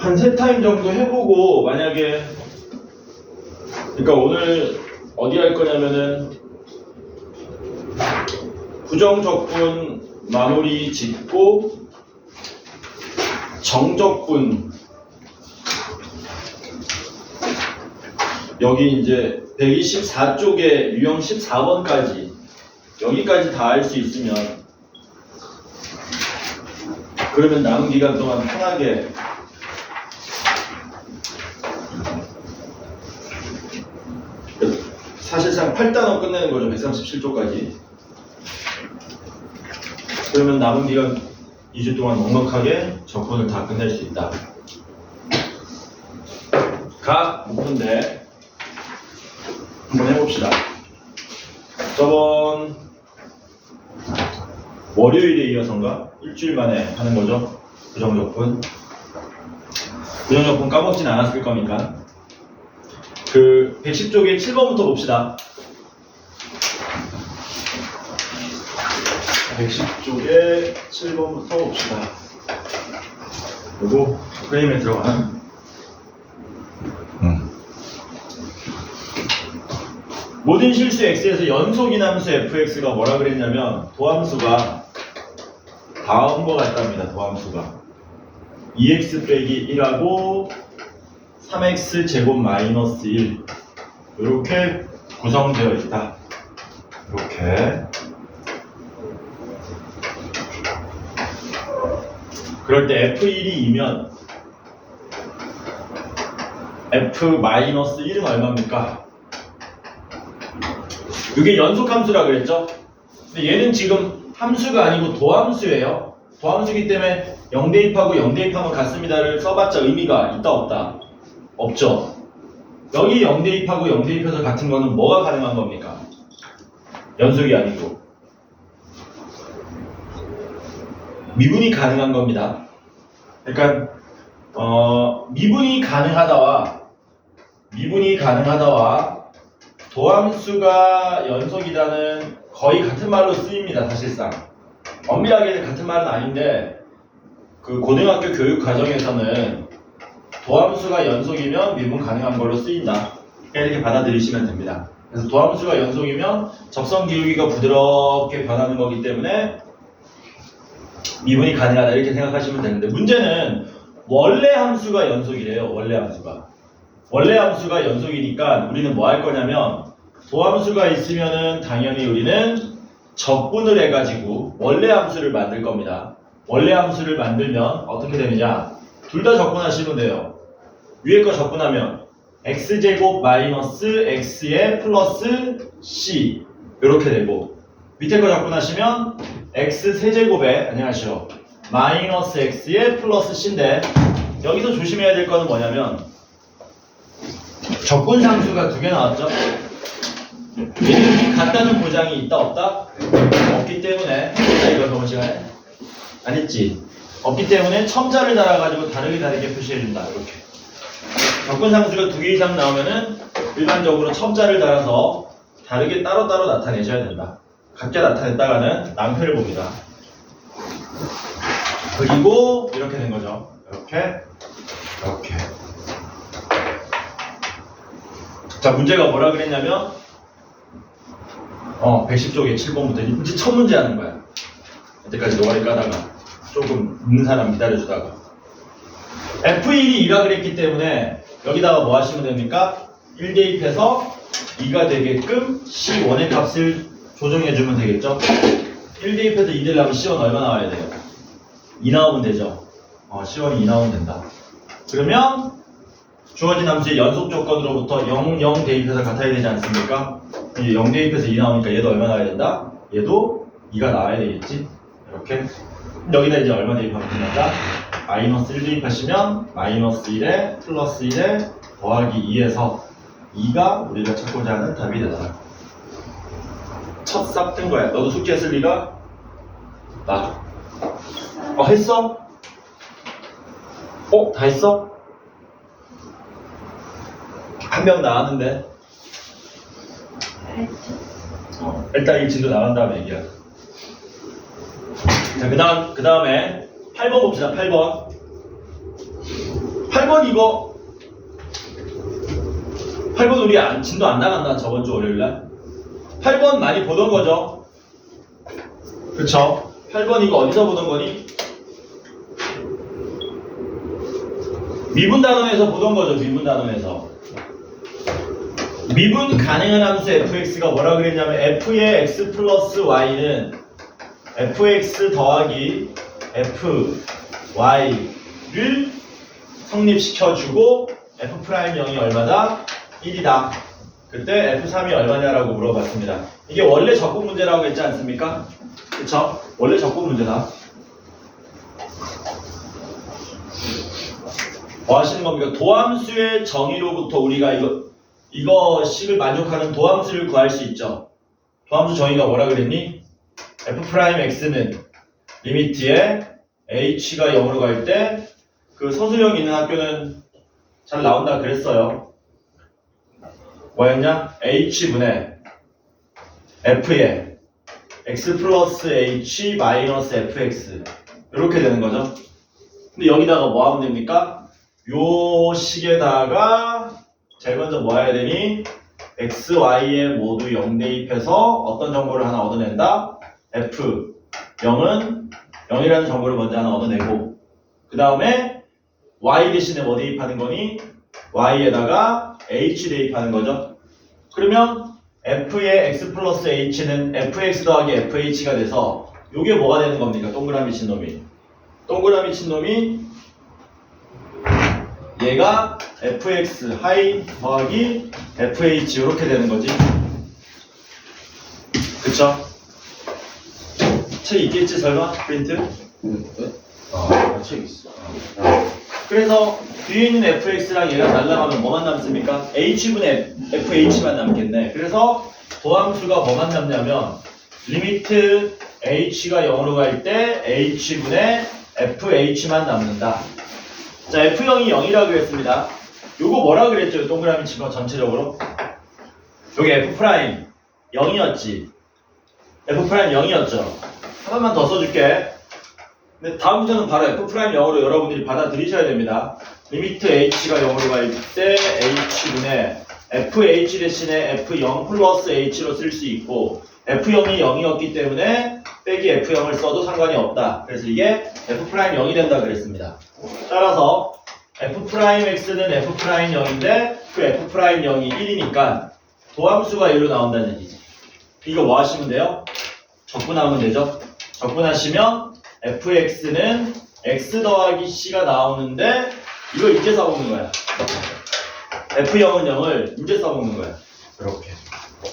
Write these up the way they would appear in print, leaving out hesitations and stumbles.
한 3타임 정도 해보고 만약에 그러니까 오늘 어디 할 거냐면은 부정적분 마무리 짓고 정적분 여기 이제 124쪽에 유형 14번까지 여기까지 다 할 수 있으면 그러면 남은 기간 동안 편하게 사실상 8단원 끝내는 거죠. 137쪽까지. 그러면 남은 기간 2주 동안 넉넉하게 적분을 다 끝낼 수 있다. 각 문제 한번 해봅시다. 저번 월요일에 이어서인가? 일주일 만에 하는 거죠. 부정적분. 부정적분 까먹진 않았을 겁니까? 그 110쪽에 7번부터 봅시다. 110쪽에 7번부터 봅시다. 그리고 프레임에 들어가는 모든 실수 x에서 연속인함수 fx가 뭐라 그랬냐면 도함수가 다음과 같답니다. 도함수가 2x 빼기 1하고 3x 제곱 마이너스 1 이렇게 구성되어 있다. 이렇게 그럴 때 f1이면 f-1은 얼마입니까? 이게 연속함수라 그랬죠? 근데 얘는 지금 함수가 아니고 도함수예요. 도함수이기 때문에 0 대입하고 0 대입하면 같습니다를 써봤자 의미가 있다 없다? 없죠. 여기 0 대입하고 0 대입해서 같은 거는 뭐가 가능한 겁니까? 연속이 아니고 미분이 가능한 겁니다. 그러니까 미분이 가능하다와 도함수가 연속이다는 거의 같은 말로 쓰입니다. 사실상 엄밀하게는 같은 말은 아닌데 그 고등학교 교육 과정에서는 도함수가 연속이면 미분 가능한 걸로 쓰인다. 이렇게 받아들이시면 됩니다. 그래서 도함수가 연속이면 접선 기울기가 부드럽게 변하는 거기 때문에 미분이 가능하다 이렇게 생각하시면 되는데 문제는 원래 함수가 연속이래요. 원래 함수가 연속이니까 우리는 뭐 할 거냐면 도함수가 있으면은 당연히 우리는 적분을 해가지고 원래 함수를 만들 겁니다. 원래 함수를 만들면 어떻게 되느냐? 둘 다 적분하시면 돼요. 위에 거 적분하면 x제곱 마이너스 x에 플러스 c 이렇게 되고 밑에 거 적분하시면 x 세제곱에 안녕하세요 마이너스 x에 플러스 c인데 여기서 조심해야 될 거는 뭐냐면 적분상수가 2개 나왔죠? 얘들이 같다는 보장이 있다 없다? 없기 때문에 했다 이거 저번 시간에? 안 했지? 없기 때문에 첨자를 달아가지고 다르게 표시해준다 이렇게 적분상수가 2개 이상 나오면은 일반적으로 첨자를 달아서 다르게 따로따로 나타내셔야 된다. 각자 나타냈다가는 낭패를 봅니다. 그리고 이렇게 된 거죠. 이렇게 자 문제가 뭐라 그랬냐면 110쪽에 7번부터 이제 첫 문제 하는 거야. 이때까지 노가리 까다가 조금 있는 사람 기다려주다가 F1이 2라 그랬기 때문에 여기다가 뭐 하시면 됩니까? 1 대입해서 2가 되게끔 C1의 값을 조정해주면 되겠죠? 1 대입해서 2 되려면 C1 얼마 나와야 돼요? 2 나오면 되죠? C1이 2 나오면 된다. 그러면 주어진 함수의 연속 조건으로부터 0, 0 대입해서 같아야 되지 않습니까? 이제 0 대입해서 2 나오니까 얘도 얼마 나와야 된다? 얘도 2가 나와야 되겠지? 이렇게 여기다 이제 얼마 대입하면 된다? 마이너스 1 대입하시면 마이너스 1에 플러스 1에 더하기 2에서 2가 우리가 찾고자 하는 답이 되더라. 첫 싹 뜬 거야. 너도 숙제했을 리가? 나도. 했어? 다 했어? 한 명 나왔는데? 일단 이 진도 나간 다음에 얘기하자. 자, 그 다음에 8번 봅시다. 8번 8번 이거 8번 우리 진도 안 나갔나 저번 주 월요일날? 8번 많이 보던 거죠? 그쵸? 8번 이거 어디서 보던 거니? 미분 단원에서 보던 거죠. 미분 단원에서. 미분 가능한 함수 fx가 뭐라 그랬냐면 f의 x 플러스 y는 fx 더하기 fy를 성립시켜주고 f'0이 얼마다? 1이다. 그때 f3이 얼마냐라고 물어봤습니다. 이게 원래 적분 문제라고 했지 않습니까? 그쵸? 원래 적분 문제다. 뭐 하시는 겁니까? 도함수의 정의로부터 우리가 이거 식을 만족하는 도함수를 구할 수 있죠. 도함수 정의가 뭐라 그랬니? f'x는 리미트에 h가 0으로 갈 때 그 서술형 있는 학교는 잘 나온다 그랬어요. 뭐였냐? h분의 f에 x 플러스 h 마이너스 fx 이렇게 되는 거죠. 근데 여기다가 뭐 하면 됩니까? 요 식에다가 제일 먼저 뭐 해야 되니? x, y에 모두 0 대입해서 어떤 정보를 하나 얻어낸다? f 0은 0이라는 정보를 먼저 하나 얻어내고 그 다음에 y 대신에 뭐 대입하는 거니? y에다가 h 대입하는 거죠. 그러면 f의 x 플러스 h는 fx 더하기 fh가 돼서 요게 뭐가 되는 겁니까? 동그라미 친 놈이. 동그라미 친 놈이 얘가 fx 하이 더하기 fh 이렇게 되는 거지. 그쵸? 책 있겠지 설마? 프린트? 책 있어. 그래서 뒤에 있는 fx랑 얘가 날라가면 뭐만 남습니까? h분의 fh만 남겠네. 그래서 도함수가 뭐만 남냐면 리미트 h가 0으로 갈 때 h분의 fh만 남는다. 자, f0이 0이라고 그랬습니다. 요거 뭐라 그랬죠? 동그라미 친 거 전체적으로. 여기 f' 0이었지. f' 0이었죠. 한 번만 더 써줄게. 근데 다음부터는 바로 f'0으로 여러분들이 받아들이셔야 됩니다. 리미트 h가 0으로 갈 때 h분의 fh 대신에 f0 플러스 h로 쓸 수 있고 f0이 0이었기 때문에 빼기 f0을 써도 상관이 없다. 그래서 이게 f'0이 된다 그랬습니다. 따라서 f'x는 f'0인데 그 f'0이 1이니까 도함수가 1로 나온다는 얘기지. 이거 뭐 하시면 돼요? 적분하면 되죠? 적분하시면 fx는 x 더하기 c가 나오는데 이거 이제 써먹는 거야. f0은 0을 이제 써먹는 거야. 이렇게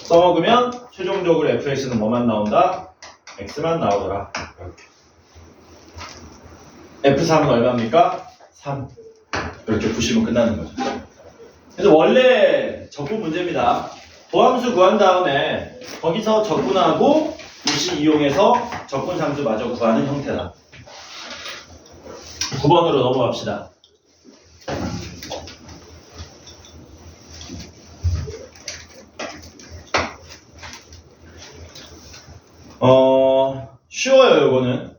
써먹으면 최종적으로 fx는 뭐만 나온다? x만 나오더라. 이렇게 f3은 얼마입니까? 3 이렇게 푸시면 끝나는 거죠. 그래서 원래 적분 문제입니다. 도함수 구한 다음에 거기서 적분하고 무시 이용해서 적분상수 마저 구하는 형태다. 9번으로 넘어갑시다. 쉬워요. 이거는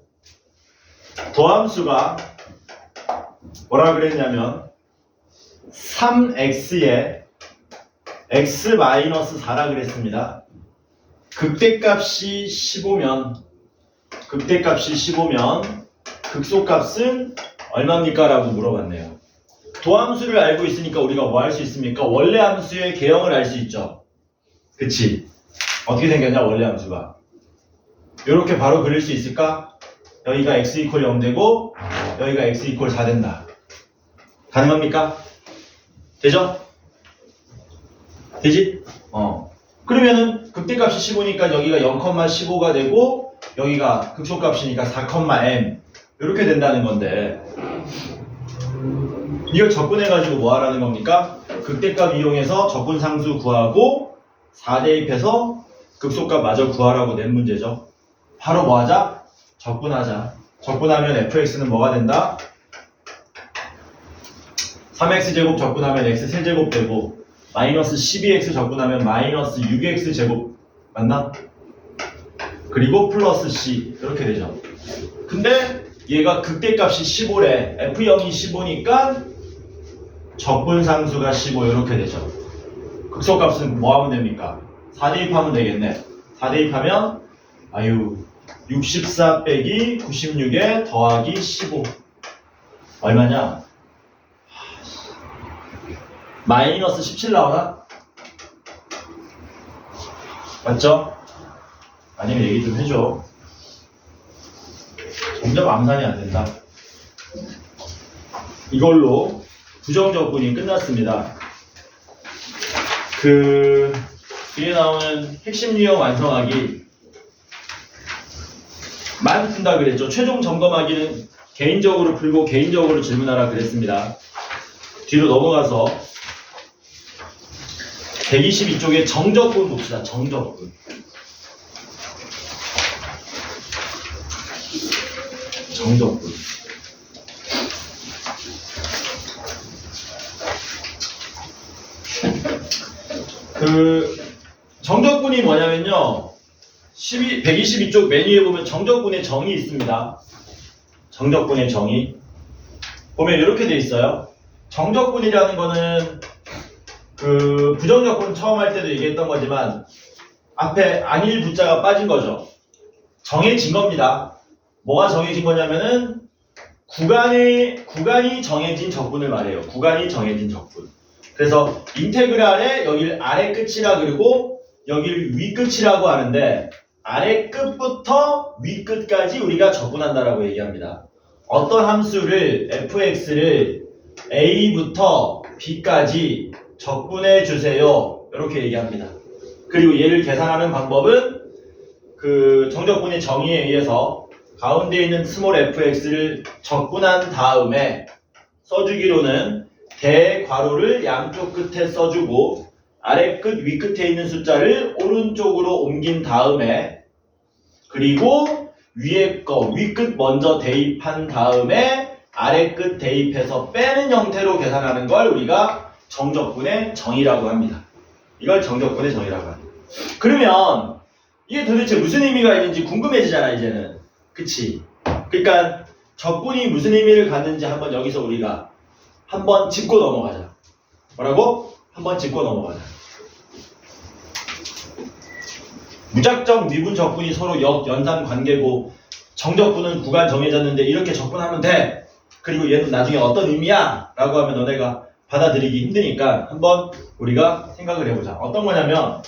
도함수가 뭐라 그랬냐면 3x에 x-4라 그랬습니다. 극대값이 15면 극소값은 얼마입니까? 라고 물어봤네요. 도함수를 알고 있으니까 우리가 뭐 할 수 있습니까? 원래 함수의 개형을 알 수 있죠. 그치? 어떻게 생겼냐 원래 함수가. 이렇게 바로 그릴 수 있을까? 여기가 x 이퀄 0 되고 여기가 x 이퀄 4 된다. 가능합니까? 되죠? 되지? 그러면은 극대값이 15니까 여기가 0,15가 되고 여기가 극소값이니까 4,m 이렇게 된다는 건데 이걸 적분해가지고 뭐 하라는 겁니까? 극대값 이용해서 적분상수 구하고 4 대입해서 극소값 마저 구하라고 낸 문제죠. 바로 뭐 하자? 적분하자. 적분하면 fx는 뭐가 된다? 3x제곱 적분하면 x3제곱 되고 마이너스 12x 적분하면 마이너스 6x제곱 맞나? 그리고 플러스 c 이렇게 되죠. 근데 얘가 극대값이 15래. f0이 15니까 적분상수가 15 이렇게 되죠. 극소값은 뭐 하면 됩니까? 4 대입하면 되겠네. 4 대입하면 64 빼기 96에 더하기 15 얼마냐? 마이너스 17 나오나? 맞죠? 아니면 얘기 좀 해줘. 점점 암산이 안 된다. 이걸로 부정적분이 끝났습니다. 뒤에 나오는 핵심 유형 완성하기 만 푼다 그랬죠. 최종 점검하기는 개인적으로 풀고 개인적으로 질문하라 그랬습니다. 뒤로 넘어가서 122쪽에 정적분 봅시다. 정적분. 정적분. 정적분이 뭐냐면요. 122쪽 메뉴에 보면 정적분의 정의 있습니다. 정적분의 정의. 보면 이렇게 돼 있어요. 정적분이라는 거는 부정적분 처음 할 때도 얘기했던 거지만 앞에 안일 부자가 빠진 거죠. 정해진 겁니다. 뭐가 정해진 거냐면은 구간이 정해진 적분을 말해요. 구간이 정해진 적분. 그래서 인테그랄에 여기를 아래 끝이라 그리고 여기를 위 끝이라고 하는데 아래 끝부터 위 끝까지 우리가 적분한다라고 얘기합니다. 어떤 함수를 fx를 a부터 b까지 적분해 주세요. 이렇게 얘기합니다. 그리고 얘를 계산하는 방법은 정적분의 정의에 의해서 가운데 있는 스몰 fx를 적분한 다음에 써주기로는 대괄호를 양쪽 끝에 써주고 아래 끝, 위 끝에 있는 숫자를 오른쪽으로 옮긴 다음에 그리고 위에 거, 위 끝 먼저 대입한 다음에 아래 끝 대입해서 빼는 형태로 계산하는 걸 우리가 정적분의 정의라고 합니다. 이걸 정적분의 정의라고 합니다. 그러면 이게 도대체 무슨 의미가 있는지 궁금해지잖아, 이제는. 그치? 그러니까 적분이 무슨 의미를 갖는지 한번 여기서 우리가 한번 짚고 넘어가자. 뭐라고? 한번 짚고 넘어가자. 무작정 미분 적분이 서로 역연산 관계고 정적분은 구간 정해졌는데 이렇게 적분하면 돼. 그리고 얘는 나중에 어떤 의미야? 라고 하면 너네가 받아들이기 힘드니까 한번 우리가 생각을 해보자. 어떤 거냐면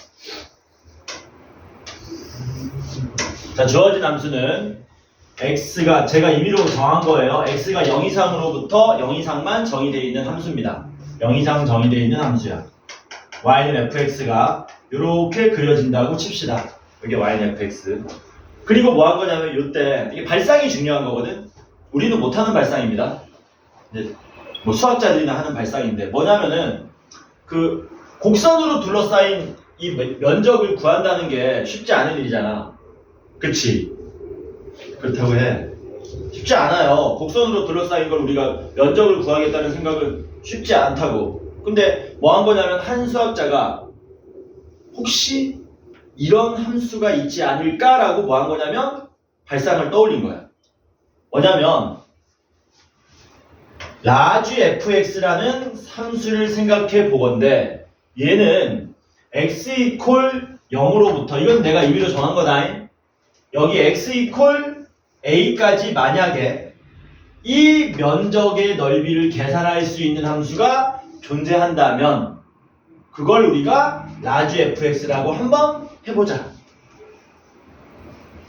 자, 주어진 함수는 x가 제가 임의로 정한 거예요. x가 0 이상으로부터 0 이상만 정의되어 있는 함수입니다. 0 이상 정의되어 있는 함수야. y는 fx가 이렇게 그려진다고 칩시다. 이게 y는 fx. 그리고 뭐 한 거냐면 이때 이게 발상이 중요한 거거든. 우리는 못하는 발상입니다. 이제 뭐 수학자들이나 하는 발상인데 뭐냐면은 곡선으로 둘러싸인 이 면적을 구한다는 게 쉽지 않은 일이잖아. 그치? 그렇다고 해. 쉽지 않아요. 곡선으로 둘러싸인 걸 우리가 면적을 구하겠다는 생각은 쉽지 않다고. 근데 뭐 한 거냐면 한 수학자가 혹시 이런 함수가 있지 않을까라고 뭐 한 거냐면 발상을 떠올린 거야. 뭐냐면 라지 fx라는 함수를 생각해 보건대 얘는 x 이퀄 0으로부터 이건 내가 임의로 정한 거다. 여기 x 이퀄 a까지 만약에 이 면적의 넓이를 계산할 수 있는 함수가 존재한다면 그걸 우리가 라지 fx라고 한번 해보자.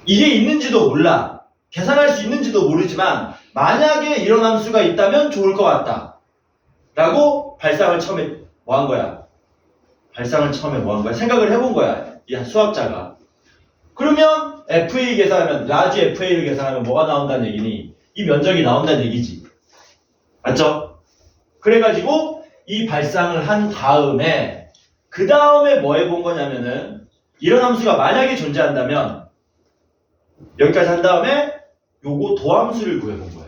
이게 있는지도 몰라. 계산할 수 있는지도 모르지만 만약에 이런 함수가 있다면 좋을 것 같다. 라고 발상을 처음에 뭐 한 거야? 발상을 처음에 뭐 한 거야? 생각을 해본 거야. 이 수학자가. 그러면 FA 계산하면 라지 FA를 계산하면 뭐가 나온다는 얘기니? 이 면적이 나온다는 얘기지. 맞죠? 그래가지고 이 발상을 한 다음에 그 다음에 뭐 해본 거냐면은 이런 함수가 만약에 존재한다면 여기까지 한 다음에 요거 도함수를 구해본 거야.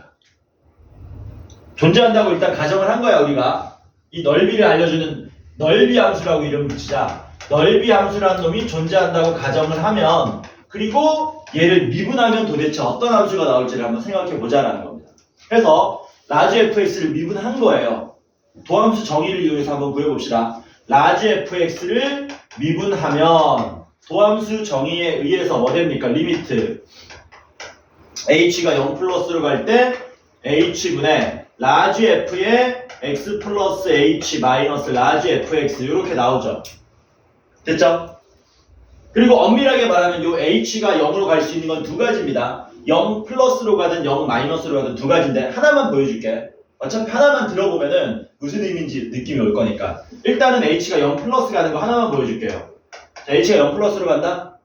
존재한다고 일단 가정을 한 거야. 우리가 이 넓이를 알려주는 넓이 함수라고 이름 붙이자. 넓이 함수라는 놈이 존재한다고 가정을 하면 그리고 얘를 미분하면 도대체 어떤 함수가 나올지를 한번 생각해 보자라는 겁니다. 그래서 라지 fx를 미분한 거예요. 도함수 정의를 이용해서 한번 구해봅시다. 라지 fx를 미분하면 도함수 정의에 의해서 뭐 됩니까? 리미트 h가 0 플러스로 갈 때 h분의 라지 f의 x 플러스 h 마이너스 라지 fx 이렇게 나오죠. 됐죠? 그리고 엄밀하게 말하면 요 h가 0으로 갈 수 있는 건 두 가지입니다. 0 플러스로 가든 0 마이너스로 가든 두 가지인데 하나만 보여줄게. 어차피 하나만 들어보면은 무슨 의미인지 느낌이 올 거니까. 일단은 h가 0 플러스 가는 거 하나만 보여줄게요. 자, h가 0 플러스로 간다?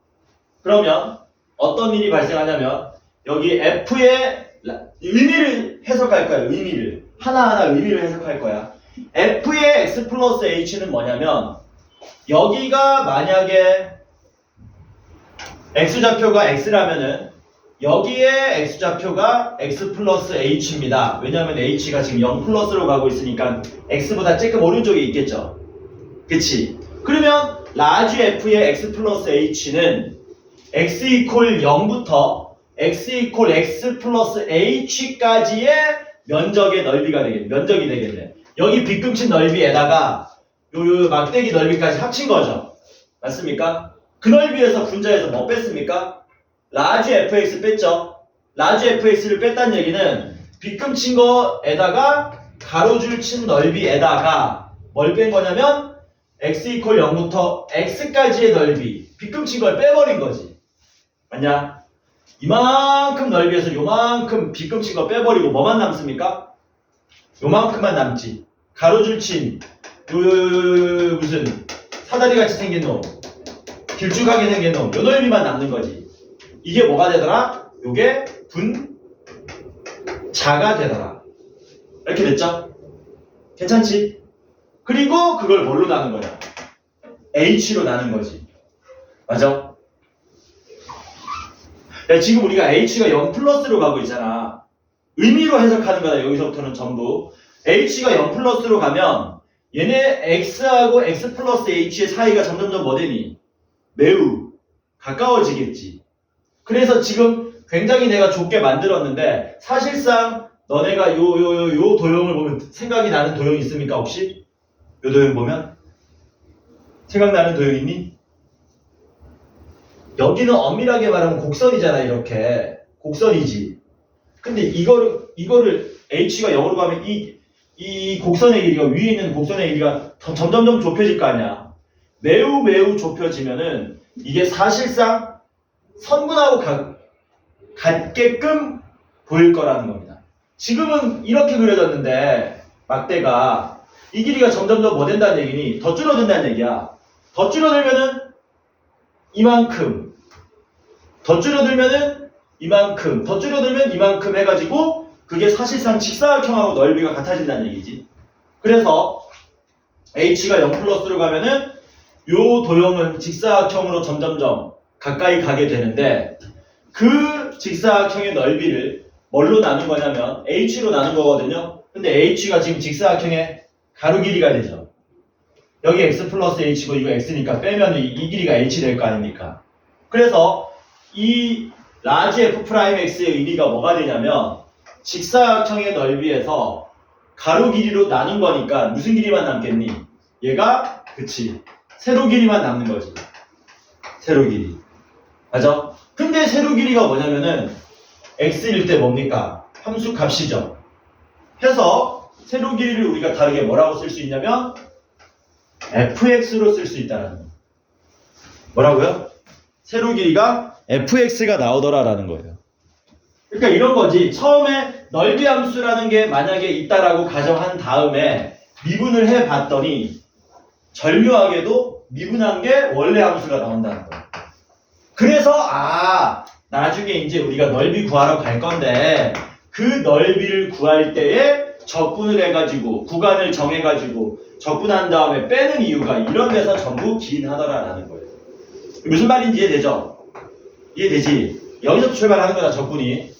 그러면 어떤 일이 발생하냐면 여기 f의 의미를 해석할 거야. 의미를. 하나하나 의미를 해석할 거야. f의 x 플러스 h는 뭐냐면 여기가 만약에 x좌표가 x라면은 여기에 x좌표가 x 플러스 h입니다. 왜냐하면 h가 지금 0 플러스로 가고 있으니까 x보다 조금 오른쪽에 있겠죠. 그치? 그러면 라지 f의 x 플러스 h는 x 이퀄 0부터 x 이퀄 x 플러스 h까지의 면적의 넓이가 되겠네. 면적이 되겠네. 여기 빗금친 넓이에다가 요 막대기 넓이까지 합친 거죠. 맞습니까? 그 넓이에서 분자에서 뭐 뺐습니까? 라지 fx 뺐죠. 라지 fx를 뺐다는 얘기는 빗금친 거에다가 가로줄 친 넓이에다가 뭘 뺀 거냐면 x 이퀄 0부터 x까지의 넓이 빗금친 걸 빼버린 거지. 맞냐? 이만큼 넓이에서 요만큼 빗금친 거 빼버리고 뭐만 남습니까? 요만큼만 남지. 가로줄 친 무슨 사다리 같이 생긴 놈, 길쭉하게 생긴 놈, 요 넓이만 남는 거지. 이게 뭐가 되더라? 요게 분자가 되더라. 이렇게 됐죠? 괜찮지? 그리고 그걸 뭘로 나눈 거냐? h로 나눈 거지. 맞아? 야, 지금 우리가 h가 0 플러스로 가고 있잖아. 의미로 해석하는 거다. 여기서부터는 전부. h가 0 플러스로 가면 얘네 x하고 x 플러스 h의 사이가 점점점 뭐 되니? 매우 가까워지겠지. 그래서 지금 굉장히 내가 좁게 만들었는데 사실상 너네가 요 도형을 보면 생각이 나는 도형이 있습니까 혹시? 요 도형 보면? 생각나는 도형 있니? 여기는 엄밀하게 말하면 곡선이잖아. 이렇게 곡선이지. 근데 이거를 h가 0으로 가면 이 곡선의 길이가 위에 있는 곡선의 길이가 점점점 좁혀질 거 아니야. 매우 좁혀지면은 이게 사실상 선분하고 같게끔 보일 거라는 겁니다. 지금은 이렇게 그려졌는데 막대가 이 길이가 점점점 뭐 된다는 얘기니? 더 줄어든다는 얘기야. 더 줄어들면은 이만큼, 더 줄어들면은 이만큼, 더 줄어들면 이만큼 해가지고 그게 사실상 직사각형하고 넓이가 같아진다는 얘기지. 그래서 h가 0 플러스로 가면은 요 도형은 직사각형으로 점점점 가까이 가게 되는데 그 직사각형의 넓이를 뭘로 나눈 거냐면 h로 나눈 거거든요. 근데 h가 지금 직사각형의 가로 길이가 되죠. 여기 x 플러스 h고 이거 x니까 빼면 이 길이가 h 될 거 아닙니까? 그래서 이 라지 f'x의 의미가 뭐가 되냐면 직사각형의 넓이에서 가로 길이로 나눈 거니까 무슨 길이만 남겠니? 얘가 그치 세로 길이만 남는 거지. 세로 길이. 맞아? 근데 세로 길이가 뭐냐면은 x일 때 뭡니까? 함수 값이죠. 해서 세로 길이를 우리가 다르게 뭐라고 쓸 수 있냐면 fx로 쓸 수 있다는 거예요. 뭐라고요? 세로 길이가 fx가 나오더라라는 거예요. 그러니까 이런 거지. 처음에 넓이 함수라는 게 만약에 있다라고 가정한 다음에 미분을 해봤더니 절묘하게도 미분한 게 원래 함수가 나온다는 거예요. 그래서 나중에 이제 우리가 넓이 구하러 갈 건데 그 넓이를 구할 때에 적분을 해가지고 구간을 정해가지고 적분한 다음에 빼는 이유가 이런 데서 전부 기인하더라라는 거예요. 무슨 말인지 이해되죠? 이해되지? 여기서 출발하는 거다 적분이.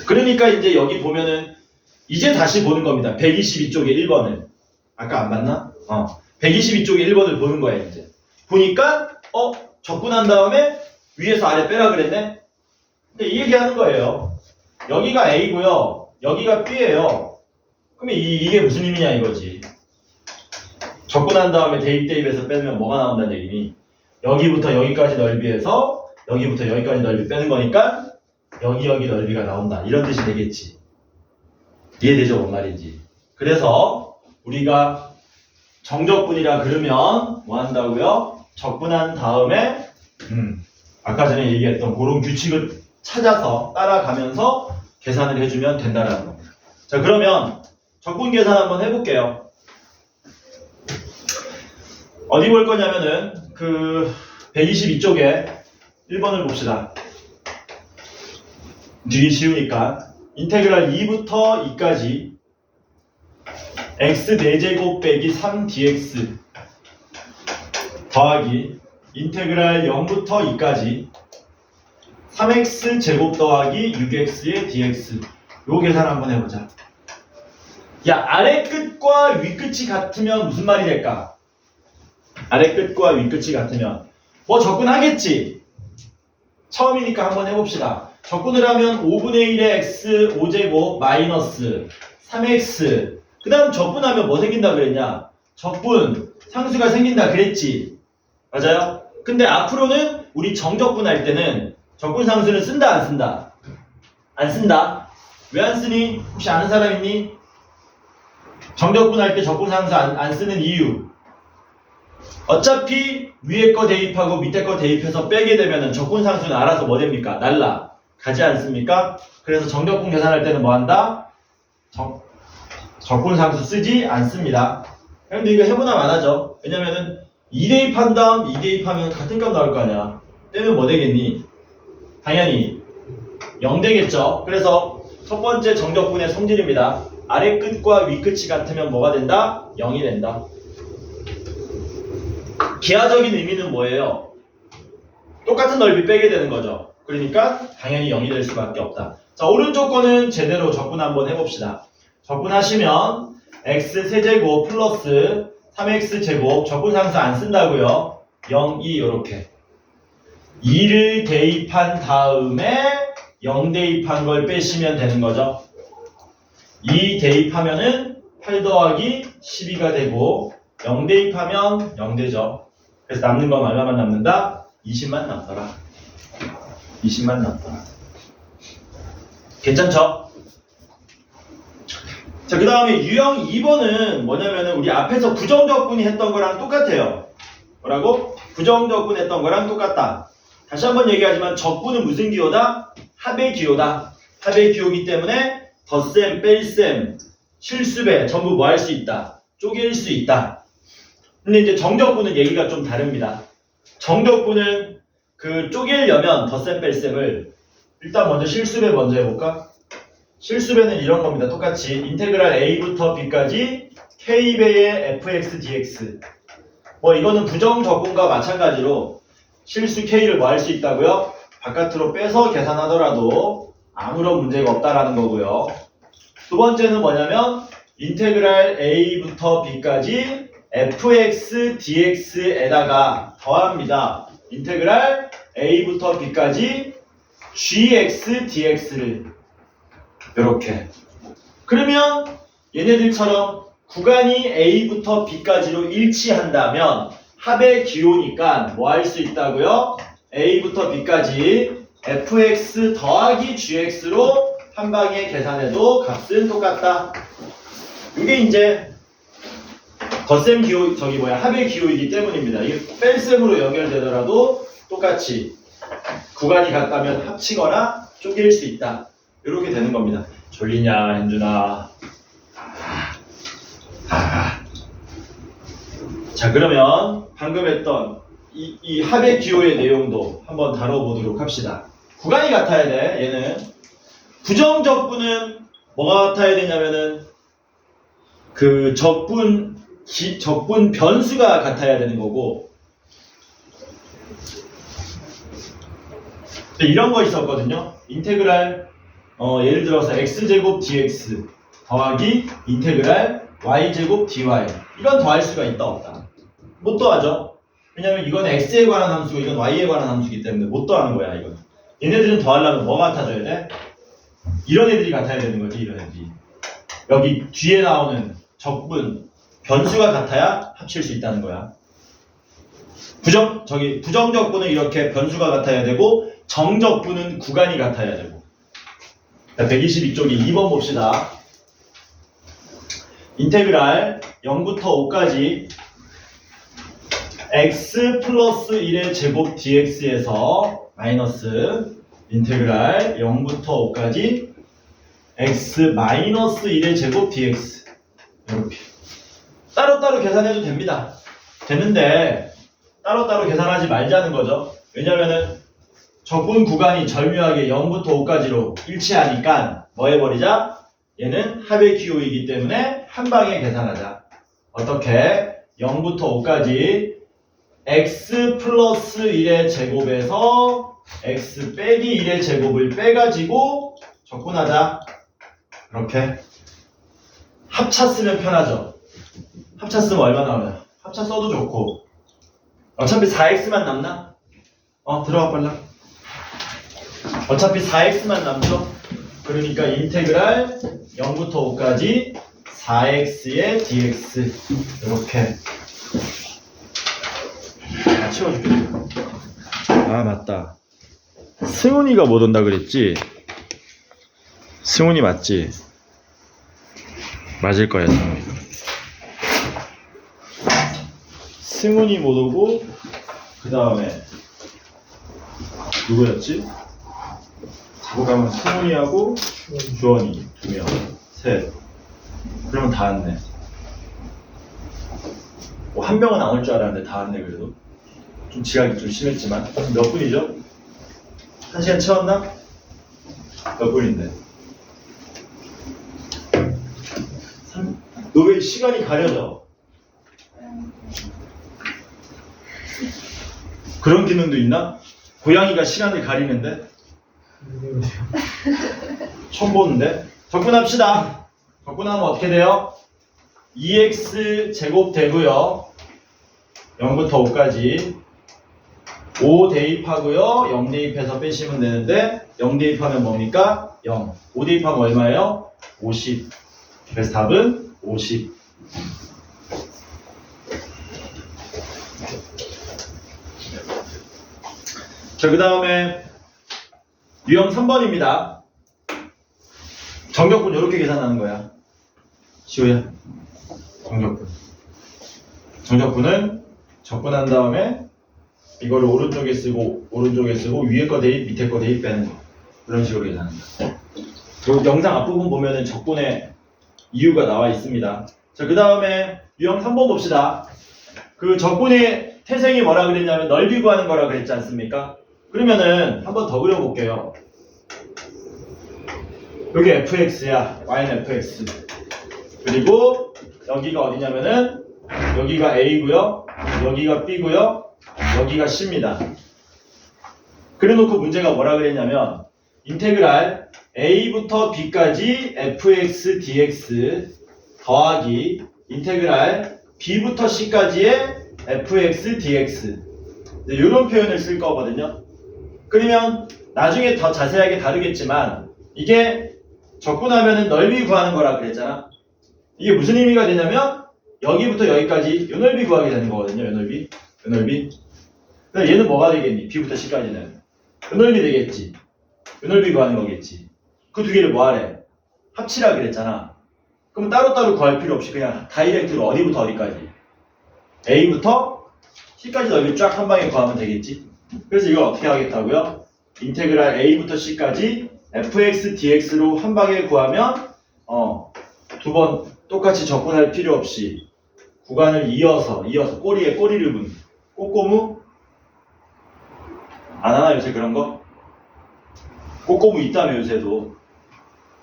그러니까 이제 여기 보면은 이제 다시 보는 겁니다. 122쪽에 1번을. 아까 안 봤나? 122쪽에 1번을 보는 거야 이제. 보니까 적분한 다음에 위에서 아래 빼라 그랬네? 근데 이 얘기하는 거예요. 여기가 A고요. 여기가 B예요. 그럼 이게 무슨 의미냐 이거지. 접근한 다음에 대입에서 빼면 뭐가 나온다는 얘기니? 여기부터 여기까지 넓이에서 여기부터 여기까지 넓이 빼는 거니까 여기 넓이가 나온다. 이런 뜻이 되겠지. 이해되죠? 뭔 말인지. 그래서 우리가 정적분이라 그러면 뭐 한다고요? 적분한 다음에 아까 전에 얘기했던 그런 규칙을 찾아서 따라가면서 계산을 해주면 된다라는 겁니다. 자, 그러면 적분 계산 한번 해볼게요. 어디 볼 거냐면은 그 122쪽에 1번을 봅시다. 되게 쉬우니까 인테그랄 2부터 2까지 x 4제곱 빼기 3dx 더하기 인테그랄 0부터 2까지 3x 제곱 더하기 6x의 dx. 요 계산 한번 해보자. 야, 아래 끝과 위 끝이 같으면 무슨 말이 될까? 아래 끝과 위 끝이 같으면 뭐 적분하겠지. 처음이니까 한번 해봅시다. 적분을 하면 5분의 1의 x 5제곱 마이너스 3x. 그 다음 적분하면 뭐 생긴다 그랬냐? 적분 상수가 생긴다 그랬지. 맞아요? 근데 앞으로는 우리 정적분할 때는 적분 상수는 쓴다 안 쓴다? 안 쓴다. 왜 안 쓰니? 혹시 아는 사람 있니? 정적분할 때 적분 상수 안 쓰는 이유. 어차피 위에 거 대입하고 밑에 거 대입해서 빼게 되면은 적분 상수는 알아서 뭐 됩니까? 날라 가지 않습니까? 그래서 정적분 계산할 때는 뭐 한다? 적분 상수 쓰지 않습니다. 근데 이거 해보나 마나죠. 왜냐면은 2 대입한 다음 2 대입하면 같은 값 나올 거 아니야. 빼면 뭐 되겠니? 당연히 0 되겠죠. 그래서 첫 번째 정적분의 성질입니다. 아래 끝과 위 끝이 같으면 뭐가 된다? 0이 된다. 기하적인 의미는 뭐예요? 똑같은 넓이 빼게 되는 거죠. 그러니까 당연히 0이 될 수밖에 없다. 자, 오른쪽 거는 제대로 적분 한번 해봅시다. 적분하시면 x 세제곱 플러스 3x 제곱 적분 상수 안 쓴다고요. 0, 2 요렇게 2를 대입한 다음에 0 대입한 걸 빼시면 되는 거죠. 2 대입하면은 8 더하기 12가 되고 0 대입하면 0 되죠. 그래서 남는 건 얼마만 남는다? 20만 남더라. 20만 남더라. 괜찮죠? 자, 그 다음에 유형 2번은 뭐냐면은 우리 앞에서 부정적분이 했던 거랑 똑같아요. 뭐라고? 부정적분 했던 거랑 똑같다. 다시 한번 얘기하지만 적분은 무슨 기호다? 합의 기호다. 합의 기호이기 때문에 덧셈, 뺄셈, 실수배 전부 뭐 할 수 있다? 쪼갤 수 있다. 근데 이제 정적분은 얘기가 좀 다릅니다. 정적분은 그 쪼개려면 덧셈, 뺄셈을 일단 먼저 실수배 먼저 해볼까? 실수배는 이런 겁니다. 똑같이 인테그랄 a부터 b까지 k배의 fx dx. 뭐 이거는 부정적분과 마찬가지로 실수 k를 뭐 할 수 있다고요? 바깥으로 빼서 계산하더라도 아무런 문제가 없다라는 거고요. 두 번째는 뭐냐면 인테그랄 a부터 b까지 fx dx에다가 더합니다. 인테그랄 a부터 b까지 gx dx를 이렇게. 그러면 얘네들처럼 구간이 a부터 b까지로 일치한다면 합의 기호니까 뭐 할 수 있다고요? a부터 b까지 fx 더하기 gx로 한 방에 계산해도 값은 똑같다. 이게 이제 덧셈 기호, 합의 기호이기 때문입니다. 이게 뺄셈으로 연결되더라도 똑같이 구간이 같다면 합치거나 쪼갤 수 있다. 이렇게 되는 겁니다. 졸리냐, 현준아? 자, 그러면 방금 했던 이 합의 기호의 내용도 한번 다뤄보도록 합시다. 구간이 같아야 돼, 얘는. 부정적분은 뭐가 같아야 되냐면은 그 적분 변수가 같아야 되는 거고, 이런 거 있었거든요. 인테그랄 예를 들어서 x제곱 dx 더하기 인테그랄 y제곱 dy. 이건 더할 수가 있다 없다? 못 더하죠. 왜냐면 이건 x에 관한 함수고 이건 y에 관한 함수이기 때문에 못 더하는 거야. 이건 얘네들은 더하려면 뭐 같아져야 돼? 이런 애들이 같아야 되는 거지. 이런 애들이. 여기 뒤에 나오는 적분 변수가 같아야 합칠 수 있다는 거야. 부정적분은 이렇게 변수가 같아야 되고 정적분은 구간이 같아야 되고. 122쪽이 2번 봅시다. 인테그랄 0부터 5까지 x 플러스 1의 제곱 dx에서 마이너스 인테그랄 0부터 5까지 x 마이너스 1의 제곱 dx 이렇게 따로따로 계산해도 됩니다. 되는데 따로따로 계산하지 말자는 거죠. 왜냐면은 적분 구간이 절묘하게 0부터 5까지로 일치하니까 뭐 해버리자? 얘는 합의 기호이기 때문에 한 방에 계산하자. 어떻게? 0부터 5까지 x 플러스 1의 제곱에서 x 빼기 1의 제곱을 빼가지고 적분하자. 이렇게. 합차 쓰면 편하죠. 합차 쓰면 얼마 나오냐? 합차 써도 좋고. 어차피 4x만 남나? 들어가 빨라. 어차피 4x만 남죠? 그러니까 인테그랄 0부터 5까지 4x의 dx 이렇게 채워줄게. 맞다. 승훈이가 못 온다 그랬지? 승훈이 맞지? 맞을 거야, 승훈이. 승훈이 못 오고 그 다음에 누구였지? 자고가면 승훈이하고 주원이 2명, 셋. 그러면 다 왔네. 한 명은 안 올 줄 알았는데 다 왔네. 그래도 좀 지각이 좀 심했지만. 몇 분이죠? 1시간 채웠나? 몇 분인데? 너 왜 시간이 가려져? 그런 기능도 있나? 고양이가 시간을 가리는데? 처음 보는데? 적분합시다. 적분하면 어떻게 돼요? 2x 제곱 되고요. 0부터 5까지 5 대입하고요. 0 대입해서 빼시면 되는데 0 대입하면 뭡니까? 0. 5 대입하면 얼마예요? 50. 그래서 답은 50. 자, 그 다음에 유형 3번입니다. 정적분 이렇게 계산하는 거야. 시우야. 정적분. 정적분은 적분한 다음에 이거를 오른쪽에 쓰고 위에 거 대입 밑에 거 대입 빼는 거. 그런 식으로 계산합니다. 그리고 영상 앞부분 보면은 적분의 이유가 나와 있습니다. 자, 그 다음에 유형 3번 봅시다. 그 적분의 태생이 뭐라 그랬냐면 넓이 구하는 거라 그랬지 않습니까? 그러면은 한번 더 그려볼게요. 여기 fx야. y는 fx. 그리고 여기가 어디냐면은 여기가 a고요. 여기가 b고요. 여기가 c입니다. 그래놓고 문제가 뭐라 그랬냐면 인테그랄 a부터 b까지 fx dx 더하기 인테그랄 b부터 c까지의 fx dx 이런 표현을 쓸 거거든요. 그러면 나중에 더 자세하게 다루겠지만 이게 적분하면은 넓이 구하는 거라 그랬잖아. 이게 무슨 의미가 되냐면 여기부터 여기까지 요 넓이 구하게 되는 거거든요. 요 넓이. 그럼 얘는 뭐가 되겠니? b부터 c까지는 요 넓이 되겠지. 요 넓이 구하는 거겠지. 그 두 개를 뭐 하래? 합치라 그랬잖아. 그럼 따로따로 구할 필요 없이 그냥 다이렉트로 어디부터 어디까지 a부터 c까지 넓이 쫙 한 방에 구하면 되겠지. 그래서 이걸 어떻게 하겠다고요? 인테그랄 a부터 c까지 fx dx로 한 방에 구하면 두 번 똑같이 적분할 필요 없이 구간을 이어서 꼬리에 꼬리를 문 꼬꼬무 안 하나 요새 그런 거? 꼬꼬무 있다며 요새도.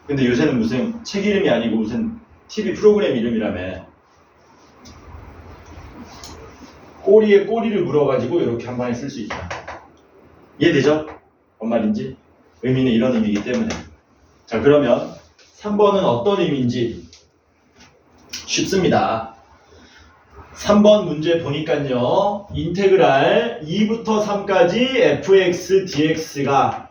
근데 요새는 무슨 책 이름이 아니고 무슨 TV 프로그램 이름이라며. 꼬리에 꼬리를 물어가지고 이렇게 한 방에 쓸 수 있다. 이해되죠? 뭔 말인지? 의미는 이런 의미이기 때문에. 자, 그러면 3번은 어떤 의미인지 쉽습니다. 3번 문제 보니까요. 인테그랄 2부터 3까지 fx dx가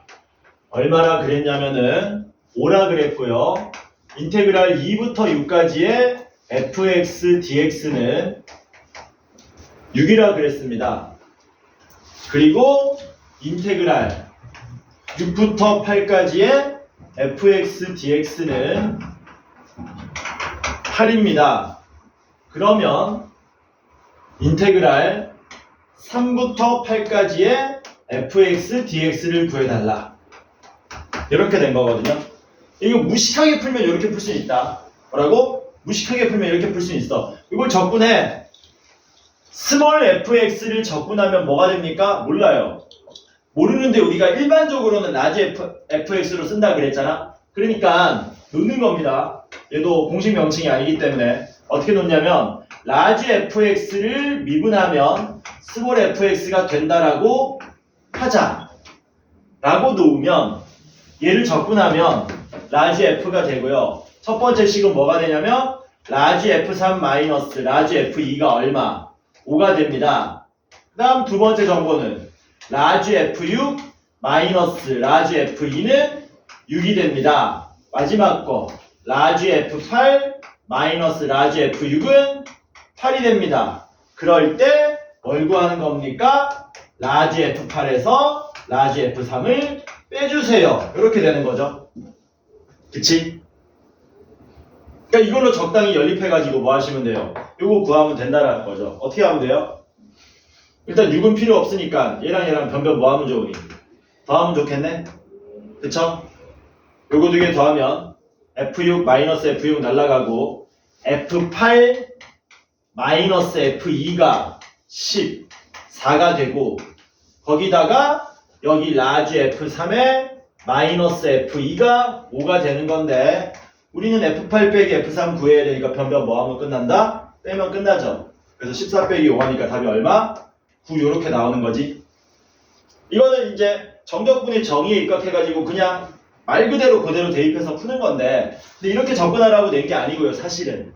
얼마나 그랬냐면은 5라 그랬고요. 인테그랄 2부터 6까지의 fx dx는 6이라 그랬습니다. 그리고 인테그랄 6부터 8까지의 fx dx는 8입니다. 그러면 인테그랄 3부터 8까지의 fx dx를 구해달라. 이렇게 된 거거든요. 이거 무식하게 풀면 이렇게 풀 수 있다. 뭐라고? 무식하게 풀면 이렇게 풀 수 있어. 이걸 적분해. 스몰 fx를 적분하면 뭐가 됩니까? 몰라요. 모르는데 우리가 일반적으로는 라지 fx로 쓴다 그랬잖아. 그러니까 놓는 겁니다. 얘도 공식 명칭이 아니기 때문에 어떻게 놓냐면 라지 fx를 미분하면 스몰 fx가 된다라고 하자 라고 놓으면 얘를 적분하면 라지 f가 되고요. 첫 번째 식은 뭐가 되냐면 라지 f3 마이너스 라지 f2가 얼마? 5가 됩니다. 그 다음 두 번째 정보는 라지 f6 마이너스 라지 f2는 6이 됩니다. 마지막 거 라지 f8 마이너스 라지 f6은 8이 됩니다. 그럴 때 뭘 구하는 겁니까? 라지 f8에서 라지 f3을 빼주세요. 이렇게 되는 거죠. 그치? 그러니까 이걸로 적당히 연립해가지고 뭐 하시면 돼요? 요거 구하면 된다라는 거죠. 어떻게 하면 돼요? 일단 6은 필요 없으니까 얘랑 변변 뭐 하면 좋으니? 더하면 좋겠네? 그쵸? 요거 두 개 더하면 F6 마이너스 F6 날라가고 F8 마이너스 F2가 14가 되고 거기다가 여기 라지 F3에 마이너스 F2가 5가 되는 건데 우리는 F8 빼기 F3 구해야 되니까 변변 뭐 하면 끝난다? 빼면 끝나죠. 그래서 14 빼기 5하니까 답이 얼마? 9 요렇게 나오는 거지. 이거는 이제 정적분의 정의에 입각해가지고 그냥 말 그대로 대입해서 푸는 건데 근데 이렇게 접근하라고 낸 게 아니고요. 사실은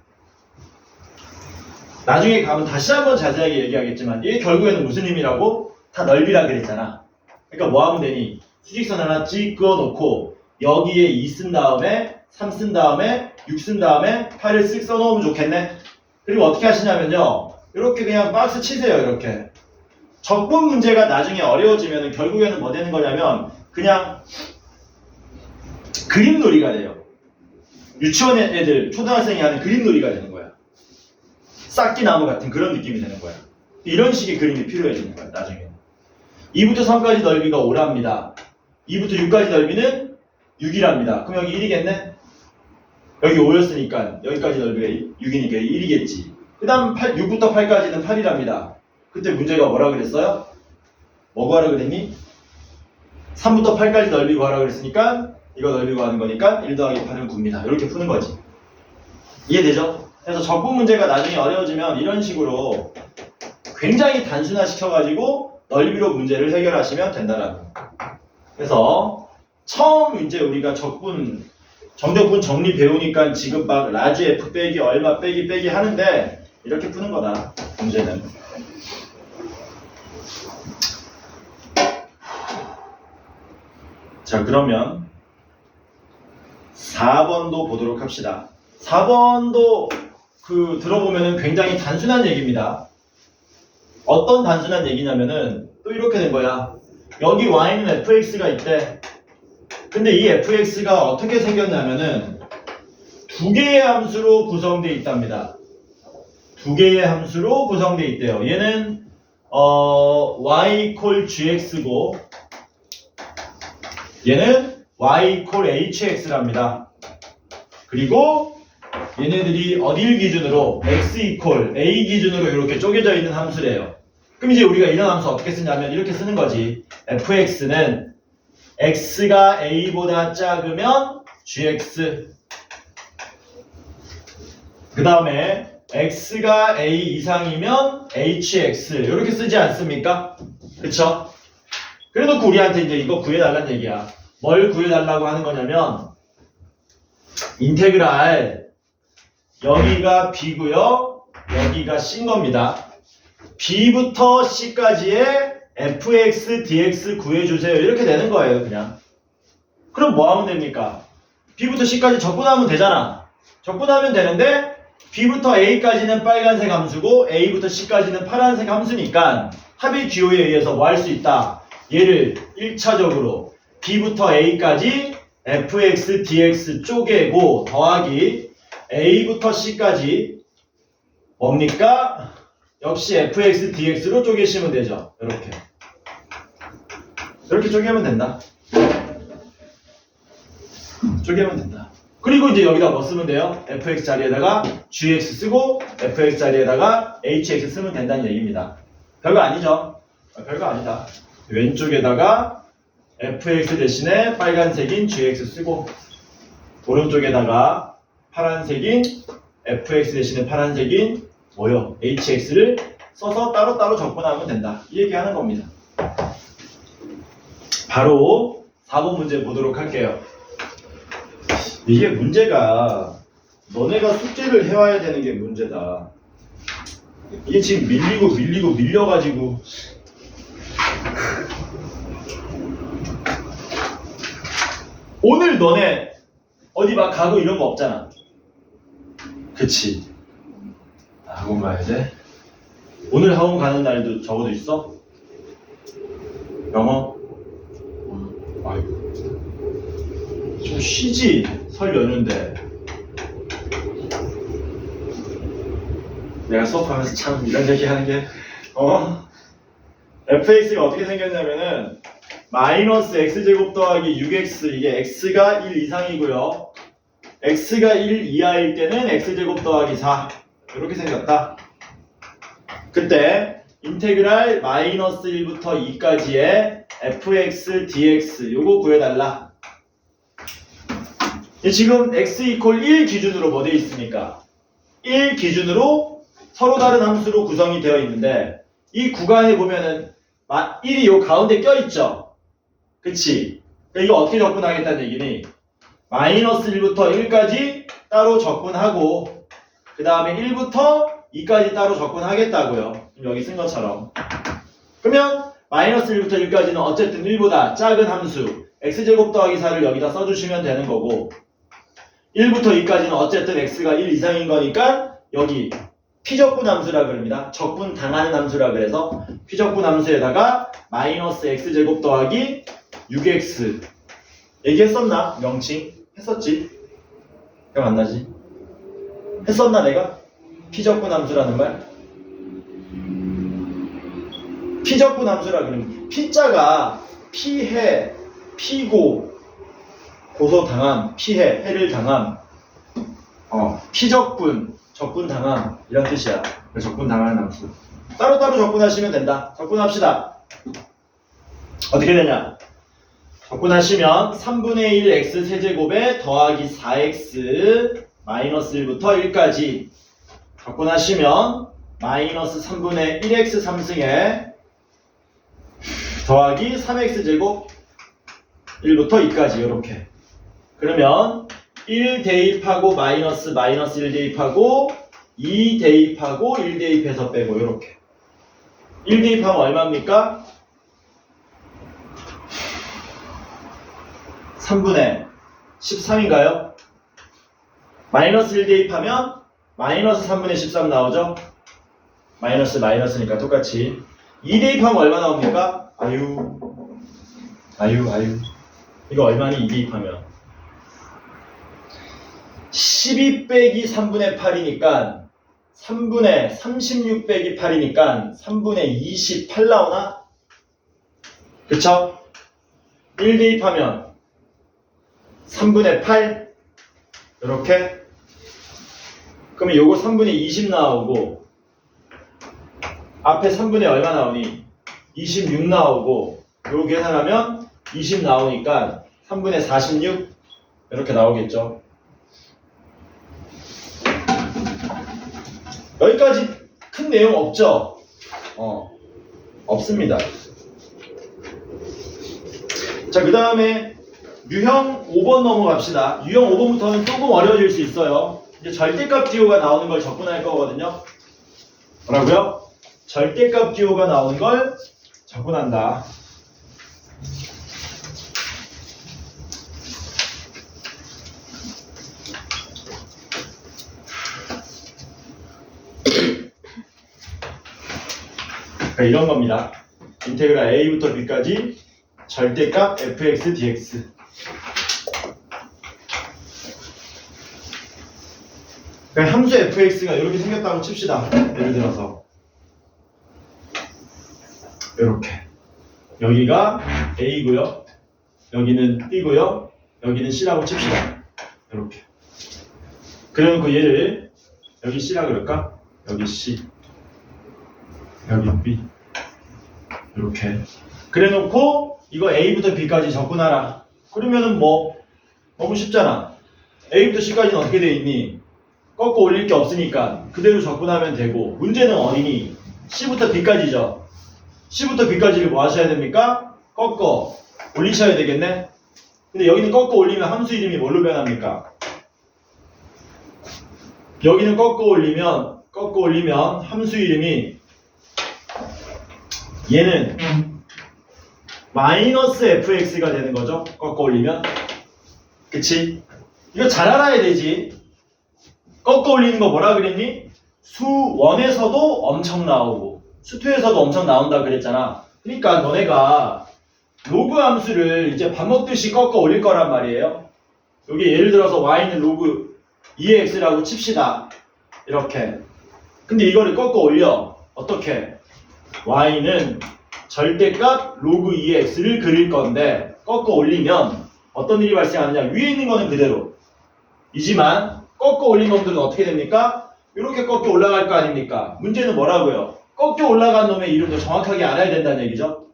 나중에 가면 다시 한번 자세하게 얘기하겠지만 이게 결국에는 무슨 의미라고? 다 넓이라 그랬잖아. 그러니까 뭐 하면 되니? 수직선 하나 찍어 놓고 여기에 2 쓴 다음에 3 쓴 다음에 6 쓴 다음에 8을 쓱 써놓으면 좋겠네. 그리고 어떻게 하시냐면요. 이렇게 그냥 박스 치세요. 이렇게. 적분 문제가 나중에 어려워지면 결국에는 뭐 되는 거냐면 그냥 그림놀이가 돼요. 유치원 애들, 초등학생이 하는 그림놀이가 되는 거야. 쌓기나무 같은 그런 느낌이 되는 거야. 이런 식의 그림이 필요해지는 거야. 나중에. 2부터 3까지 넓이가 5랍니다. 2부터 6까지 넓이는 6이랍니다. 그럼 여기 1이겠네? 여기 5였으니까 여기까지 넓이가 6이니까 1이겠지. 그 다음 6부터 8까지는 8이랍니다. 그때 문제가 뭐라 그랬어요? 뭐 구하라 그랬니? 3부터 8까지 넓이 구하라 그랬으니까 이거 넓이 구하는 거니까 1 더하기 8은 9입니다. 이렇게 푸는 거지. 이해되죠? 그래서 적분 문제가 나중에 어려워지면 이런 식으로 굉장히 단순화시켜가지고 넓이로 문제를 해결하시면 된다라는 거. 그래서 처음 이제 우리가 정적분 정리 배우니까 지금 막 라지 F 빼기 얼마 빼기 하는데 이렇게 푸는 거다. 문제는. 자, 그러면 4번도 보도록 합시다. 4번도 들어보면은 굉장히 단순한 얘기입니다. 어떤 단순한 얘기냐면은 또 이렇게 된 거야. 여기 y는 fx가 있대. 근데 이 fx가 어떻게 생겼냐면은 두 개의 함수로 구성되어 있답니다. 두 개의 함수로 구성되어 있대요. 얘는 y equal gx고 얘는 y equal hx랍니다. 그리고 얘네들이 어딜 기준으로 x equal a 기준으로 이렇게 쪼개져 있는 함수래요. 그럼 이제 우리가 이런 함수 어떻게 쓰냐면 이렇게 쓰는 거지. fx는 x가 a보다 작으면 gx 그 다음에 x가 a 이상이면 hx 이렇게 쓰지 않습니까? 그쵸? 그래놓고 우리한테 이제 이거 구해달라는 얘기야. 뭘 구해달라고 하는 거냐면 인테그랄 여기가 b고요 여기가 c인 겁니다. b부터 c까지의 fx, dx 구해주세요. 이렇게 되는 거예요. 그냥. 그럼 뭐 하면 됩니까? b부터 c까지 적분하면 되잖아. 적분하면 되는데 B부터 A까지는 빨간색 함수고 A부터 C까지는 파란색 함수니까 합의 기호에 의해서 뭐 할 수 있다? 얘를 1차적으로 B부터 A까지 fx, dx 쪼개고 더하기 A부터 C까지 뭡니까? 역시 fx, dx로 쪼개시면 되죠. 이렇게 쪼개면 된다. 쪼개면 된다. 그리고 이제 여기다 뭐 쓰면 돼요? fx 자리에다가 gx 쓰고 fx 자리에다가 hx 쓰면 된다는 얘기입니다. 별거 아니죠? 별거 아니다. 왼쪽에다가 fx 대신에 빨간색인 gx 쓰고 오른쪽에다가 파란색인 fx 대신에 파란색인 뭐요? hx를 써서 따로따로 적분하면 된다. 이 얘기하는 겁니다. 바로 4번 문제 보도록 할게요. 이게 문제가 너네가 숙제를 해와야 되는 게 문제다. 이게 지금 밀려가지고 오늘 너네 어디 막 가고 이런 거 없잖아. 그치? 학원 가야 돼? 오늘 학원 가는 날도 적어도 있어? 영어? 아이고 좀 쉬지. 설 연휴인데 내가 수업하면서 참 이런 얘기 하는 게 fx가 어떻게 생겼냐면은 마이너스 x제곱 더하기 6x 이게 x가 1 이상이고요 x가 1 이하일 때는 x제곱 더하기 4 이렇게 생겼다. 그때 인테그랄 마이너스 1부터 2까지의 fx, dx 요거 구해달라. 지금 x 이퀄 1 기준으로 뭐 되어 있습니까? 1 기준으로 서로 다른 함수로 구성이 되어 있는데 이 구간에 보면은 1이 요 가운데 껴있죠? 그치? 그러니까 이거 어떻게 적분하겠다는 얘기니? 마이너스 1부터 1까지 따로 적분하고 그 다음에 1부터 2까지 따로 적분하겠다고요. 여기 쓴 것처럼. 그러면 마이너스 1부터 1까지는 어쨌든 1보다 작은 함수 x제곱 더하기 4를 여기다 써주시면 되는 거고 1부터 2까지는 어쨌든 x가 1 이상인 거니까 여기 피적분 함수라 그럽니다. 적분 당하는 함수라 그래서 피적분 함수에다가 마이너스 x제곱 더하기 6x 얘기했었나? 명칭? 했었지? 기억 안 나지? 했었나 내가? 피적분 함수라는 말? 피적분 함수라 그러면 피자가 피해, 피고 고소당함, 피해, 해를 당함 피적분, 적분당함 이런 뜻이야. 적분당하는 함수 따로따로 적분하시면 된다. 적분합시다. 어떻게 되냐? 적분하시면 3분의 1 x 세제곱에 더하기 4x 마이너스 1부터 1까지 적분하시면 마이너스 3분의 1x 3승에 더하기 3x제곱 1부터 2까지 이렇게. 그러면 1 대입하고 마이너스 1 대입하고 2 대입하고 1 대입해서 빼고 이렇게. 1 대입하면 얼마입니까? 3분의 13인가요? 마이너스 1 대입하면 마이너스 3분의 13 나오죠? 마이너스니까 똑같이 2 대입하면 얼마 나옵니까? 아유 이거 얼마니 2 대입하면 12 빼기 3분의 8이니까 3분의 36 빼기 8이니까 3분의 28 나오나? 그쵸? 1 대입하면 3분의 8 이렇게. 그러면 요거 3분의 20 나오고 앞에 3분의 얼마 나오니? 26 나오고 요거 계산하면 20 나오니까 3분의 46 이렇게 나오겠죠. 여기까지 큰 내용 없죠? 없습니다. 자, 그 다음에 유형 5번 넘어갑시다. 유형 5번부터는 조금 어려워질 수 있어요. 이제 절대값 기호가 나오는 걸 적분할 거거든요. 뭐라고요? 절대값 기호가 나오는 걸 적분한다. 그러니까 이런 겁니다. 인테그랄 a부터 b까지 절대값 fx dx. 그러니까 함수 fx가 이렇게 생겼다고 칩시다. 예를 들어서 이렇게 여기가 a고요, 여기는 b고요, 여기는 c라고 칩시다. 이렇게 그래놓고 얘를 여기 c라 그럴까? 여기 c, 여기 b 이렇게 그래놓고 이거 a부터 b까지 접근하라. 그러면은 뭐 너무 쉽잖아. a부터 c까지는 어떻게 돼 있니? 꺾어 올릴 게 없으니까 그대로 접근하면 되고, 문제는 어디니? c부터 b까지죠. c부터 b까지를 뭐 하셔야 됩니까? 꺾어 올리셔야 되겠네. 근데 여기는 꺾어 올리면 함수 이름이 뭘로 변합니까? 여기는 꺾어 올리면 함수 이름이 얘는 마이너스 fx가 되는 거죠. 꺾어 올리면. 그치? 이거 잘 알아야 되지. 꺾어 올리는 거 뭐라 그랬니? 수 1에서도 엄청 나오고 수 2에서도 엄청 나온다 그랬잖아. 그러니까 너네가 로그 함수를 이제 밥 먹듯이 꺾어 올릴 거란 말이에요. 여기 예를 들어서 y는 로그 2의 x라고 칩시다. 이렇게. 근데 이거를 꺾어 올려. 어떻게? y는 절대값 로그 2의 x를 그릴 건데 꺾어 올리면 어떤 일이 발생하느냐? 위에 있는 거는 그대로 이지만 꺾어 올린 놈들은 어떻게 됩니까? 이렇게 꺾여 올라갈 거 아닙니까? 문제는 뭐라고요? 꺾여 올라간 놈의 이름도 정확하게 알아야 된다는 얘기죠.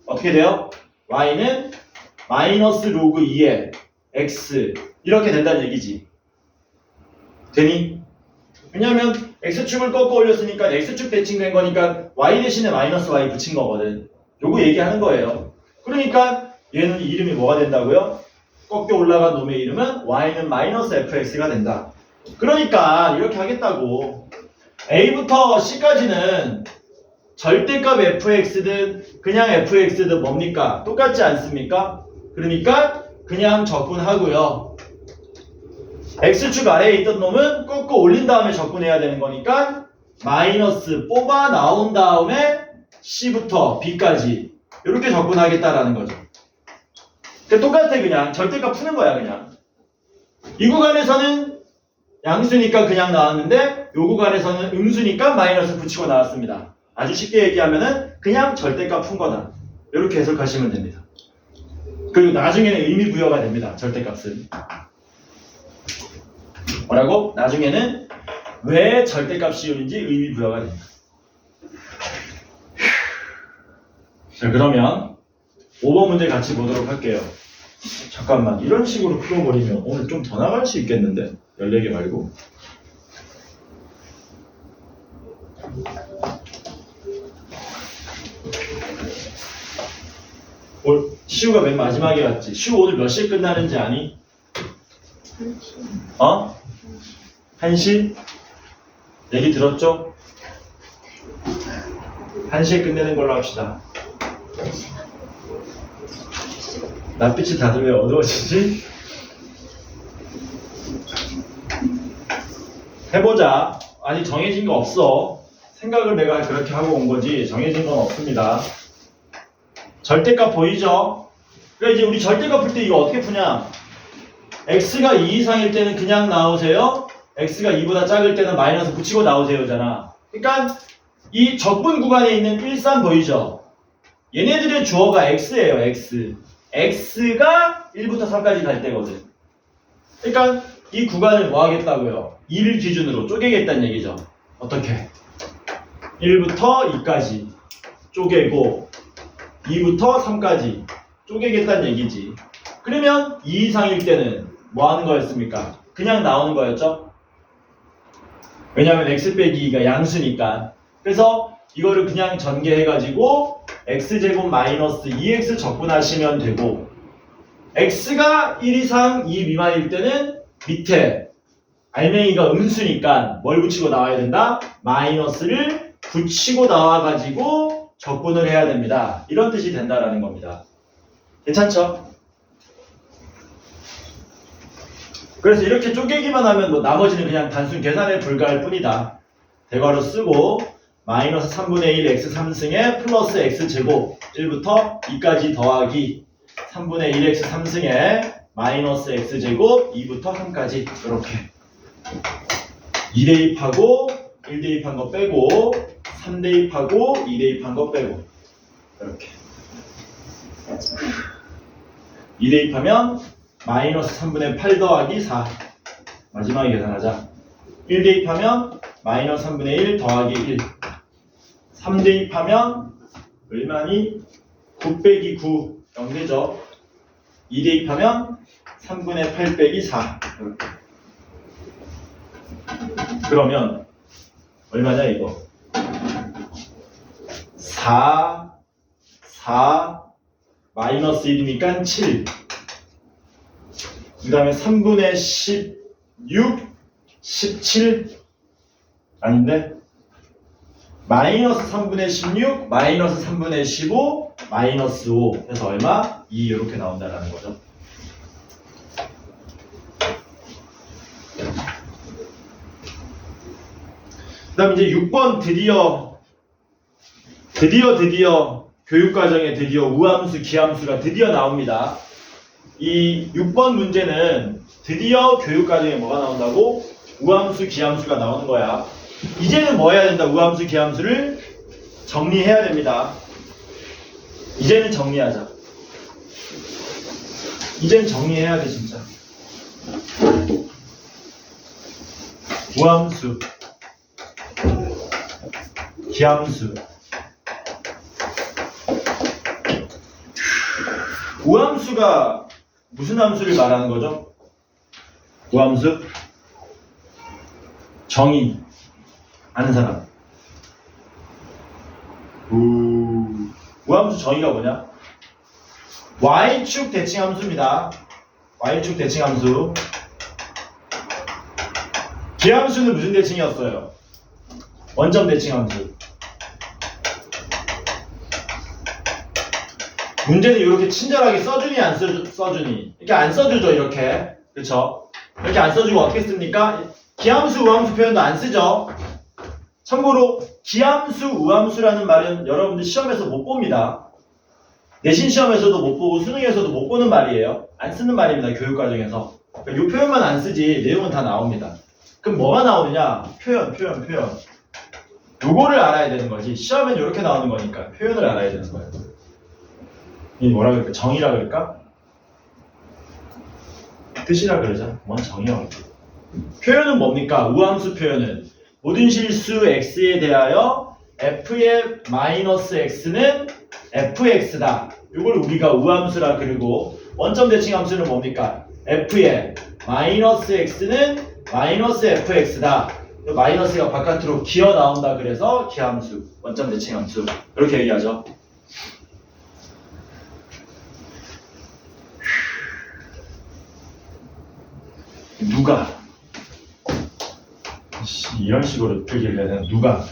어떻게 돼요? y는 마이너스 로그 2의 x 이렇게 된다는 얘기지. 되니? 왜냐면 x축을 꺾어 올렸으니까 x축 대칭된 거니까 y 대신에 마이너스 y 붙인 거거든. 요거 얘기하는 거예요. 그러니까 얘는 이름이 뭐가 된다고요? 꺾여 올라간 놈의 이름은 y는 마이너스 fx가 된다. 그러니까 이렇게 하겠다고. a부터 c까지는 절대값 fx든 그냥 fx든 뭡니까? 똑같지 않습니까? 그러니까 그냥 접근하고요. x축 아래에 있던 놈은 꺾어 올린 다음에 접근해야 되는 거니까 마이너스 뽑아 나온 다음에 c부터 b까지 이렇게 접근하겠다라는 거죠. 그러니까 똑같아. 그냥 절대값 푸는 거야. 그냥 이 구간에서는 양수니까 그냥 나왔는데 이 구간에서는 음수니까 마이너스 붙이고 나왔습니다. 아주 쉽게 얘기하면은 그냥 절대값 푼 거다. 이렇게 해석하시면 됩니다. 그리고 나중에는 의미 부여가 됩니다. 절대값은 뭐라고? 나중에는 왜 절대값 씌우는지 의미 부여가 됩니다. 자, 그러면 5번 문제 같이 보도록 할게요. 잠깐만, 이런 식으로 풀어버리면 오늘 좀 더 나갈 수 있겠는데? 14개 말고. 오늘 시우가 맨 마지막에 왔지. 시우 오늘 몇 시에 끝나는지 아니? 1시. 1시? 얘기 들었죠? 1시에 끝내는 걸로 합시다. 낯빛이 다들 왜 어두워지지? 해보자. 아직 정해진 거 없어. 생각을 내가 그렇게 하고 온 거지 정해진 건 없습니다. 절대값 보이죠? 그러니까 이제 우리 절대값 풀 때 이거 어떻게 푸냐? x가 2 이상일 때는 그냥 나오세요. x가 2보다 작을 때는 마이너스 붙이고 나오세요잖아. 그러니까 이 적분 구간에 있는 일산 보이죠? 얘네들의 주어가 x예요. x가 1부터 3까지 갈 때거든. 그러니까 이 구간을 뭐 하겠다고요? 2를 기준으로 쪼개겠다는 얘기죠. 어떻게? 1부터 2까지 쪼개고 2부터 3까지 쪼개겠다는 얘기지. 그러면 2 이상일 때는 뭐 하는 거였습니까? 그냥 나오는 거였죠? 왜냐하면 x 빼기 2가 양수니까. 그래서 이거를 그냥 전개해가지고 x제곱 마이너스 2x 적분하시면 되고, x가 1 이상 2 미만일 때는 밑에 알맹이가 음수니까 뭘 붙이고 나와야 된다? 마이너스를 붙이고 나와가지고 적분을 해야 됩니다. 이런 뜻이 된다라는 겁니다. 괜찮죠? 그래서 이렇게 쪼개기만 하면 뭐 나머지는 그냥 단순 계산에 불과할 뿐이다. 대괄호 쓰고 마이너스 3분의 1 x 3승에 플러스 x 제곱 1부터 2까지 더하기 3분의 1 x 3승에 마이너스 x 제곱 2부터 3까지 이렇게 2 대입하고 1 대입한 거 빼고 3 대입하고 2 대입한 거 빼고 이렇게 2 대입하면 마이너스 3분의 8 더하기 4 마지막에 계산하자 1 대입하면 마이너스 3분의 1 더하기 1 3 대입하면 얼마니? 9 빼기 9 0 되죠 2 대입하면 3분의 8 빼기 4 이렇게. 그러면 얼마냐 이거 4 마이너스 1이니까 7 그 다음에 3분의 16 17 아닌데 마이너스 3분의 16 마이너스 3분의 15 마이너스 5 해서 얼마? 2 이렇게 나온다라는 거죠. 그 다음 이제 6번 드디어 교육과정에 드디어 우함수, 기함수가 드디어 나옵니다. 이 6번 문제는 드디어 교육과정에 뭐가 나온다고? 우함수, 기함수가 나오는 거야. 이제는 뭐 해야 된다? 우함수, 기함수를 정리해야 됩니다. 이제는 정리하자. 이제는 정리해야 돼 진짜. 우함수, 기함수. 우함수가 무슨 함수를 말하는 거죠? 우함수? 정의 아는 사람. 우함수 정의가 뭐냐? y축 대칭함수입니다. y축 대칭함수. 기함수는 무슨 대칭이었어요? 원점 대칭함수. 문제는 이렇게 친절하게 써주니 안 써주니 이렇게 안 써주죠 이렇게 그쵸? 이렇게 안 써주고 어떻게 씁니까? 기함수, 우함수 표현도 안 쓰죠. 참고로 기함수, 우함수라는 말은 여러분들 시험에서 못 봅니다. 내신 시험에서도 못 보고 수능에서도 못 보는 말이에요. 안 쓰는 말입니다. 교육과정에서. 그러니까 이 표현만 안 쓰지 내용은 다 나옵니다. 그럼 뭐가 나오느냐? 표현. 요거를 알아야 되는 거지. 시험엔 이렇게 나오는 거니까 표현을 알아야 되는 거예요. 이 뭐라 그럴까? 정의라 그럴까? 뜻이라 그러자. 뭔 정의야? 표현은 뭡니까? 우함수 표현은 모든 실수 x에 대하여 f의 마이너스 x는 fx다. 이걸 우리가 우함수라 그러고 원점 대칭 함수는 뭡니까? f의 마이너스 x는 마이너스 fx다. 마이너스가 바깥으로 기어 나온다 그래서 기함수, 원점 대칭 함수 이렇게 얘기하죠. 누가 이런 식으로 표기를 해야 되나? 누가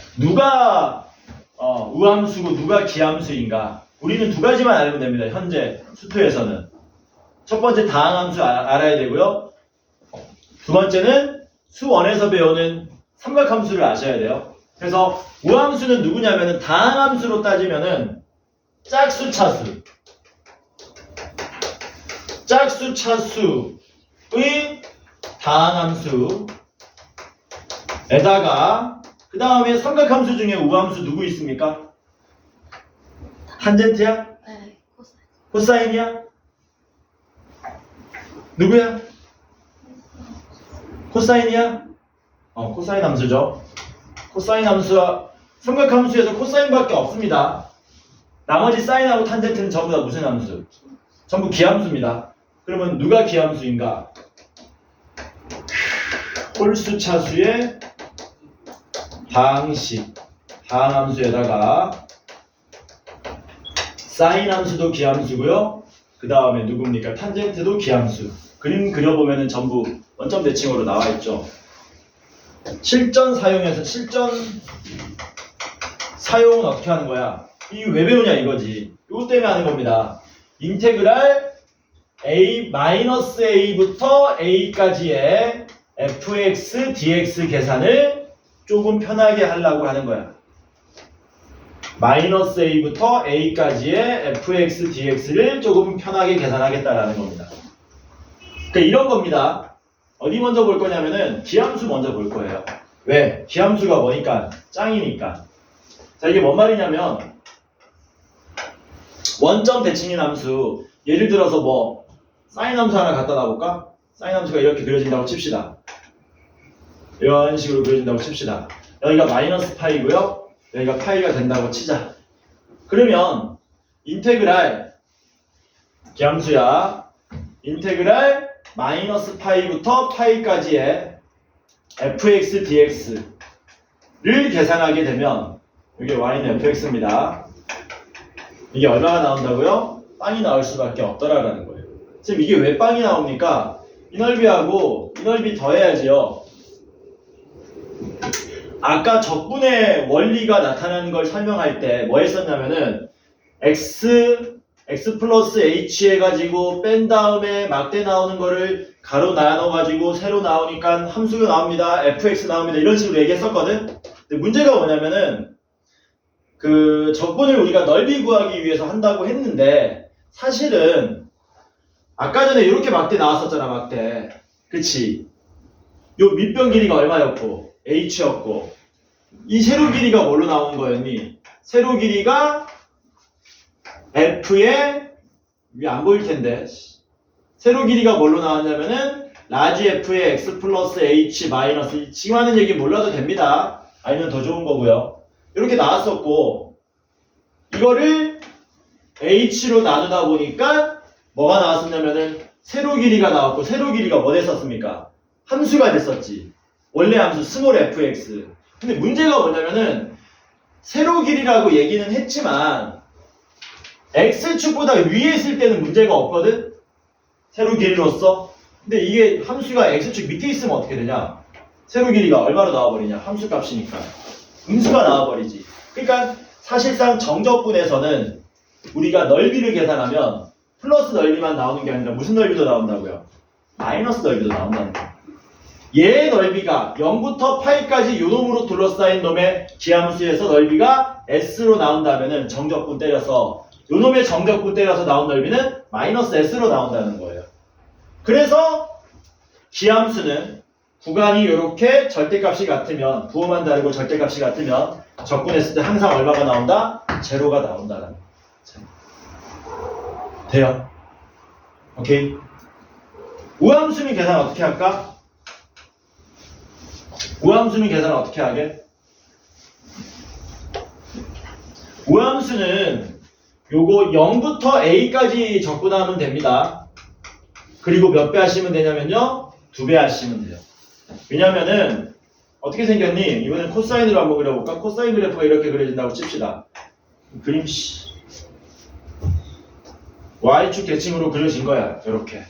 우함수고 누가 기함수인가? 우리는 두 가지만 알면 됩니다. 현재 수투에서는 첫 번째 다항함수 알아야 되고요. 두 번째는 수1에서 배우는 삼각함수를 아셔야 돼요. 그래서 우함수는 누구냐면은 다항함수로 따지면은 짝수차수의 다항함수에다가 그 다음에 삼각함수 중에 우함수 누구 있습니까? 탄젠트야? 네, 코사인. 코사인이야? 누구야? 코사인이야? 코사인 함수죠. 코사인 함수와 삼각함수에서 코사인밖에 없습니다. 나머지 사인하고 탄젠트는 전부 다 무슨 함수? 전부 기함수입니다. 그러면 누가 기함수인가? 홀수차수의 다항함수에다가 사인 함수도 기함수고요. 그 다음에 누굽니까? 탄젠트도 기함수. 그림 그려보면은 전부 원점 대칭으로 나와 있죠. 실전 사용은 어떻게 하는 거야? 이게 왜 배우냐 이거지. 이것 때문에 하는 겁니다. 인테그랄 a-a부터 a까지의 fx, dx 계산을 조금 편하게 하려고 하는 거야. 마이너스 a부터 a까지의 fx dx를 조금 편하게 계산하겠다라는 겁니다. 그러니까 이런 겁니다. 어디 먼저 볼 거냐면은 기함수 먼저 볼 거예요. 왜? 기함수가 뭐니까? 짱이니까. 자, 이게 뭔 말이냐면 원점 대칭인 함수, 예를 들어서 뭐 사인 함수 하나 갖다 놔볼까? 사인 함수가 이렇게 그려진다고 칩시다. 이런 식으로 그려진다고 칩시다. 여기가 마이너스 파이고요. 여기가 파이가 된다고 치자. 그러면 인테그랄 기함수야. 인테그랄 마이너스 파이부터 파이까지의 fx dx를 계산하게 되면 이게 y는 fx입니다. 이게 얼마가 나온다고요? 빵이 나올 수밖에 없더라라는 거예요. 지금 이게 왜 빵이 나옵니까? 이 넓이하고 이 넓이 더해야지요. 아까 적분의 원리가 나타나는 걸 설명할 때 뭐 했었냐면은 x 플러스 h 해가지고 뺀 다음에 막대 나오는 거를 가로 나눠가지고 세로 나오니까 함수가 나옵니다. fx 나옵니다. 이런 식으로 얘기했었거든. 근데 문제가 뭐냐면은 그 적분을 우리가 넓이 구하기 위해서 한다고 했는데 사실은 아까 전에 이렇게 막대 나왔었잖아. 막대. 그치? 요 밑변 길이가 얼마였고 h였고 이 세로 길이가 뭘로 나오는 거였니? 세로 길이가 f의 위에 안 보일 텐데 세로 길이가 뭘로 나왔냐면은 라지 f의 x 플러스 h 마이너스 지금 하는 얘기 몰라도 됩니다. 알면 더 좋은 거고요. 이렇게 나왔었고 이거를 h로 나누다 보니까 뭐가 나왔었냐면은 세로 길이가 나왔고 세로 길이가 뭐 됐었습니까? 함수가 됐었지. 원래 함수 스몰 fx. 근데 문제가 뭐냐면은 세로 길이라고 얘기는 했지만 x축보다 위에 있을 때는 문제가 없거든? 세로 길이로서. 근데 이게 함수가 x축 밑에 있으면 어떻게 되냐? 세로 길이가 얼마로 나와버리냐? 함수 값이니까. 음수가 나와버리지. 그러니까 사실상 정적분에서는 우리가 넓이를 계산하면 플러스 넓이만 나오는 게 아니라 무슨 넓이도 나온다고요? 마이너스 넓이도 나온다는 거예요. 얘의 넓이가 0부터 파이까지 요놈으로 둘러싸인 놈의 기함수에서 넓이가 s로 나온다면은 정적분 때려서 요놈의 정적분 때려서 나온 넓이는 마이너스 s로 나온다는 거예요. 그래서 기함수는 구간이 이렇게 절대값이 같으면 부호만 다르고 절대값이 같으면 적분했을 때 항상 얼마가 나온다? 제로가 나온다는 거예요. 돼요? 오케이? 우함수는 계산 어떻게 할까? 우함수는 계산 어떻게 하게? 우함수는 요거 0부터 a까지 적분하면 됩니다. 그리고 몇 배 하시면 되냐면요 2배 하시면 돼요. 왜냐면은 어떻게 생겼니? 이번엔 코사인으로 한번 그려볼까? 코사인 그래프가 이렇게 그려진다고 칩시다. 그림 y축 대칭으로 그려진 거야. 이렇게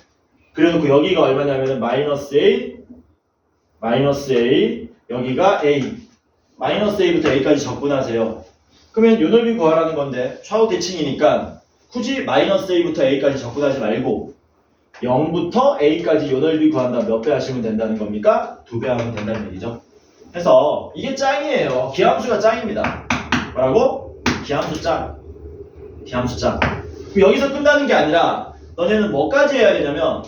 그려놓고 여기가 얼마냐면은 마이너스 a 여기가 a 마이너스 a부터 a까지 적분하세요. 그러면 요 넓이 구하라는 건데 좌우 대칭이니까 굳이 마이너스 a부터 a까지 적분하지 말고 0부터 a까지 요 넓이 구한다 몇 배 하시면 된다는 겁니까? 2배 하면 된다는 얘기죠. 그래서 이게 짱이에요. 기함수가 짱입니다. 뭐라고? 기함수 짱. 기함수 짱. 그럼 여기서 끝나는 게 아니라 너네는 뭐까지 해야 되냐면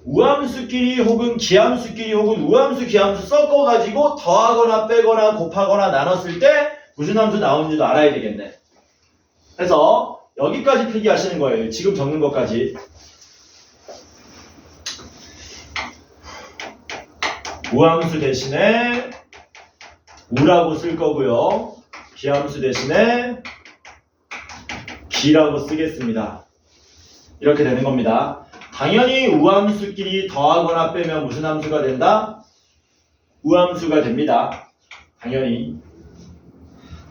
우함수끼리 혹은 기함수끼리 혹은 우함수 기함수 섞어가지고 더하거나 빼거나 곱하거나 나눴을 때 무슨 함수 나오는지도 알아야 되겠네. 그래서 여기까지 필기하시는 거예요. 지금 적는 것까지. 우함수 대신에 우라고 쓸 거고요. 기함수 대신에 기라고 쓰겠습니다. 이렇게 되는 겁니다. 당연히 우함수끼리 더하거나 빼면 무슨 함수가 된다? 우함수가 됩니다.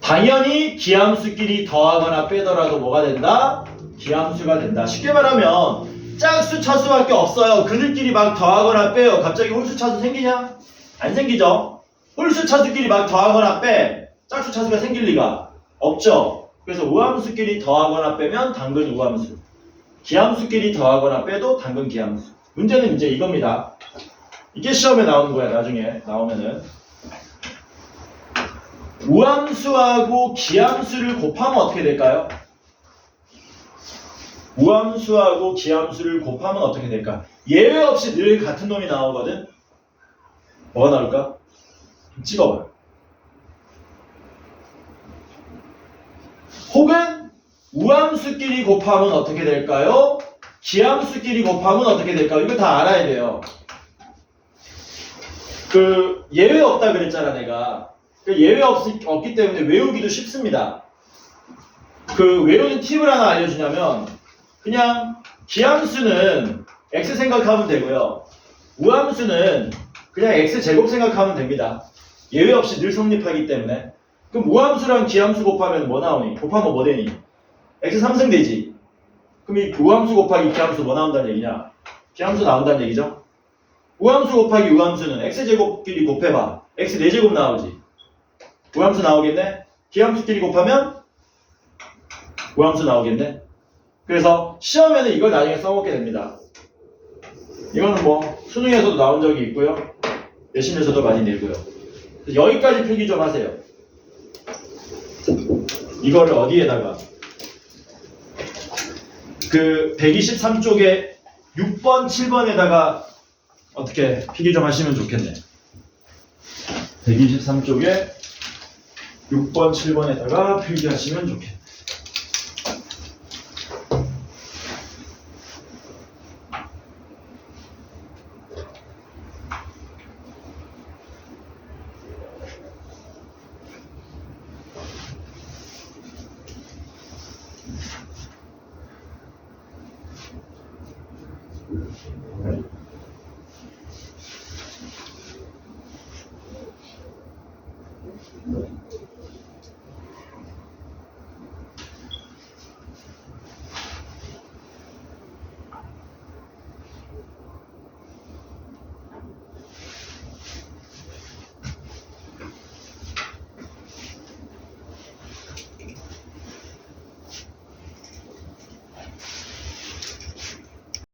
당연히 기함수끼리 더하거나 빼더라도 뭐가 된다? 기함수가 된다. 쉽게 말하면 짝수 차수밖에 없어요. 그들끼리 막 더하거나 빼요. 갑자기 홀수 차수 생기냐? 안 생기죠? 홀수 차수끼리 막 더하거나 빼. 짝수 차수가 생길 리가 없죠. 그래서 우함수끼리 더하거나 빼면 당근 우함수. 기함수끼리 더하거나 빼도 당근 기함수. 문제는 이제 이겁니다. 이게 시험에 나오는 거야. 나중에 나오면은 우함수하고 기함수를 곱하면 어떻게 될까요? 우함수하고 기함수를 곱하면 어떻게 될까? 예외 없이 늘 같은 놈이 나오거든? 뭐가 나올까? 좀 찍어봐. 혹은 우함수끼리 곱하면 어떻게 될까요? 기함수끼리 곱하면 어떻게 될까요? 이거 다 알아야 돼요. 그 예외 없다 그랬잖아 내가. 그 예외 없기 때문에 외우기도 쉽습니다. 그 외우는 팁을 하나 알려주냐면 그냥 기함수는 x 생각하면 되고요. 우함수는 그냥 x 제곱 생각하면 됩니다. 예외 없이 늘 성립하기 때문에. 그럼 우함수랑 기함수 곱하면 뭐 나오니? 곱하면 뭐 되니? x 3승 되지. 그럼 이 우함수 곱하기 기함수 뭐 나온다는 얘기냐? 기함수 나온다는 얘기죠. 우함수 곱하기 우함수는 x제곱끼리 곱해봐. x 4제곱 나오지. 우함수 나오겠네? 기함수끼리 곱하면 우함수 나오겠네? 그래서 시험에는 이걸 나중에 써먹게 됩니다. 이거는 뭐 수능에서도 나온 적이 있고요. 내신에서도 많이 내고요. 여기까지 필기 좀 하세요. 이거를 어디에다가 그 123쪽에 6번, 7번에다가 어떻게 필기 좀 하시면 좋겠네. 123쪽에 6번, 7번에다가 필기하시면 좋겠네. 네.